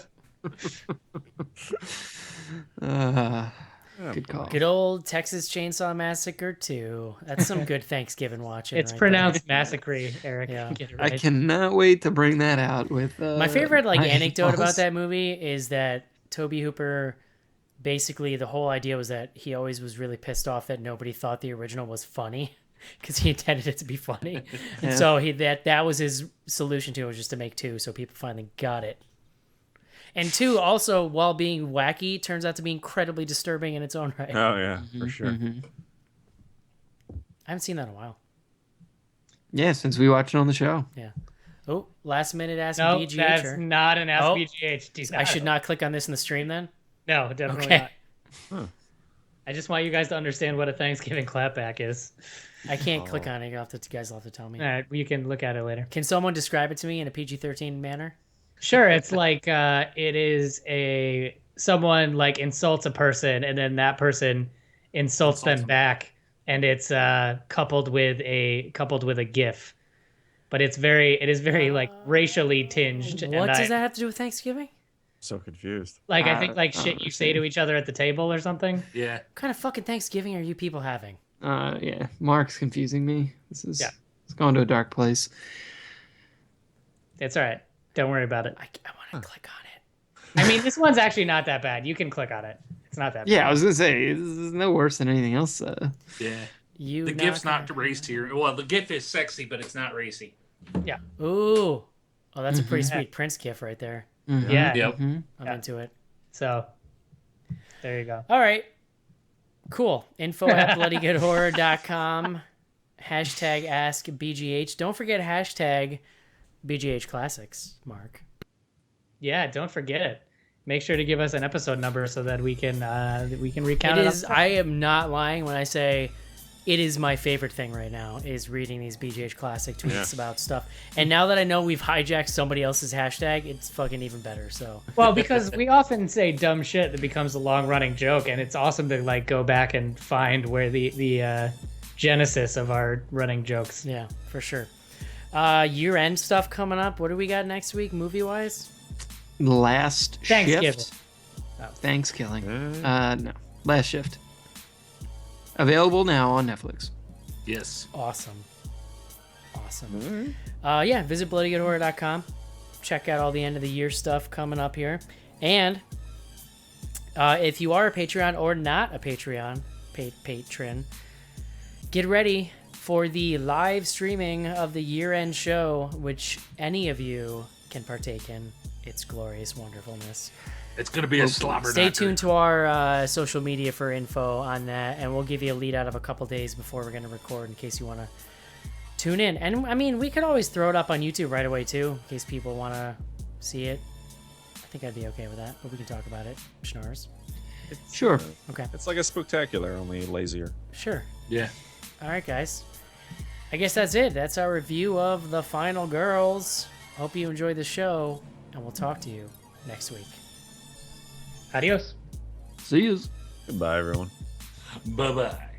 Good call. Good old Texas Chainsaw Massacre 2. That's some good Thanksgiving watching. It's right pronounced massacre, Eric. Yeah. Get it I right. cannot wait to bring that out with. My favorite my anecdote about in-laws. that movie is that Toby Hooper, basically the whole idea was that he always was really pissed off that nobody thought the original was funny because he intended it to be funny, and Yeah. so that was his solution to it, was just to make 2, so people finally got it. And 2 also, while being wacky, turns out to be incredibly disturbing in its own right. Oh yeah, for sure. Mhm. I haven't seen that in a while. Yeah, since we watched it on the show. Yeah. Oh, last minute ask No, BGH. that's not an Ask Oh, BGH. I should not click on this in the stream then? No, definitely Okay. not. I just want you guys to understand what a Thanksgiving clapback is. I can't click on it. You guys will have to tell me. All right, you can look at it later. Can someone describe it to me in a PG-13 manner? Sure, it's like it is someone like insults a person, and then that person insults them back, and it's coupled with a GIF. But it is very like racially tinged. What does that have to do with Thanksgiving? So confused. Like I think like shit you say to each other at the table or something. Yeah. What kind of fucking Thanksgiving are you people having? Yeah, Mark's confusing me. It's going to a dark place. It's all right. Don't worry about it. I want to click on it. I mean, this one's actually not that bad. You can click on it. It's not that bad. Yeah, I was gonna say this is no worse than anything else. Yeah. You The GIF's not race here. Well, the GIF is sexy, but it's not racy. Yeah. Ooh. Oh, that's a pretty sweet Prince GIF right there. Yeah. Yep. I'm into it. So there you go. All right. Cool. info@bloodygoodhorror.com. Hashtag ask BGH. Don't forget hashtag BGH Classics, Mark. Yeah, don't forget it. Make sure to give us an episode number so that we can recount it. I am not lying when I say it is my favorite thing right now is reading these BGH Classic tweets about stuff. And now that I know we've hijacked somebody else's hashtag, it's fucking even better. So Well, because we often say dumb shit that becomes a long running joke, and it's awesome to like go back and find where the genesis of our running jokes. yeah, for sure. Year-end stuff coming up. What do we got next week, movie-wise? Last Thanksgiving. shift. Oh, Thanksgiving. No, Last Shift. Available now on Netflix. Yes. Awesome. Yeah, visit bloodygoodhorror.com. Check out all the end of the year stuff coming up here. And if you are a Patreon or not a Patreon patron, get ready for the live streaming of the year-end show, which any of you can partake in. Its glorious wonderfulness. It's going to be a slobber Stay knocker. tuned to our social media for info on that, and we'll give you a lead out of a couple days before we're going to record in case you want to tune in. And I mean, we could always throw it up on YouTube right away too, in case people want to see it. I think I'd be okay with that, but we can talk about it. Schnars. Sure. Okay. It's like a spooktacular, only lazier. Sure. Yeah. All right, guys. I guess that's it. That's our review of The Final Girls. Hope you enjoyed the show, and we'll talk to you next week. Adios. See yous. Goodbye, everyone. Bye-bye.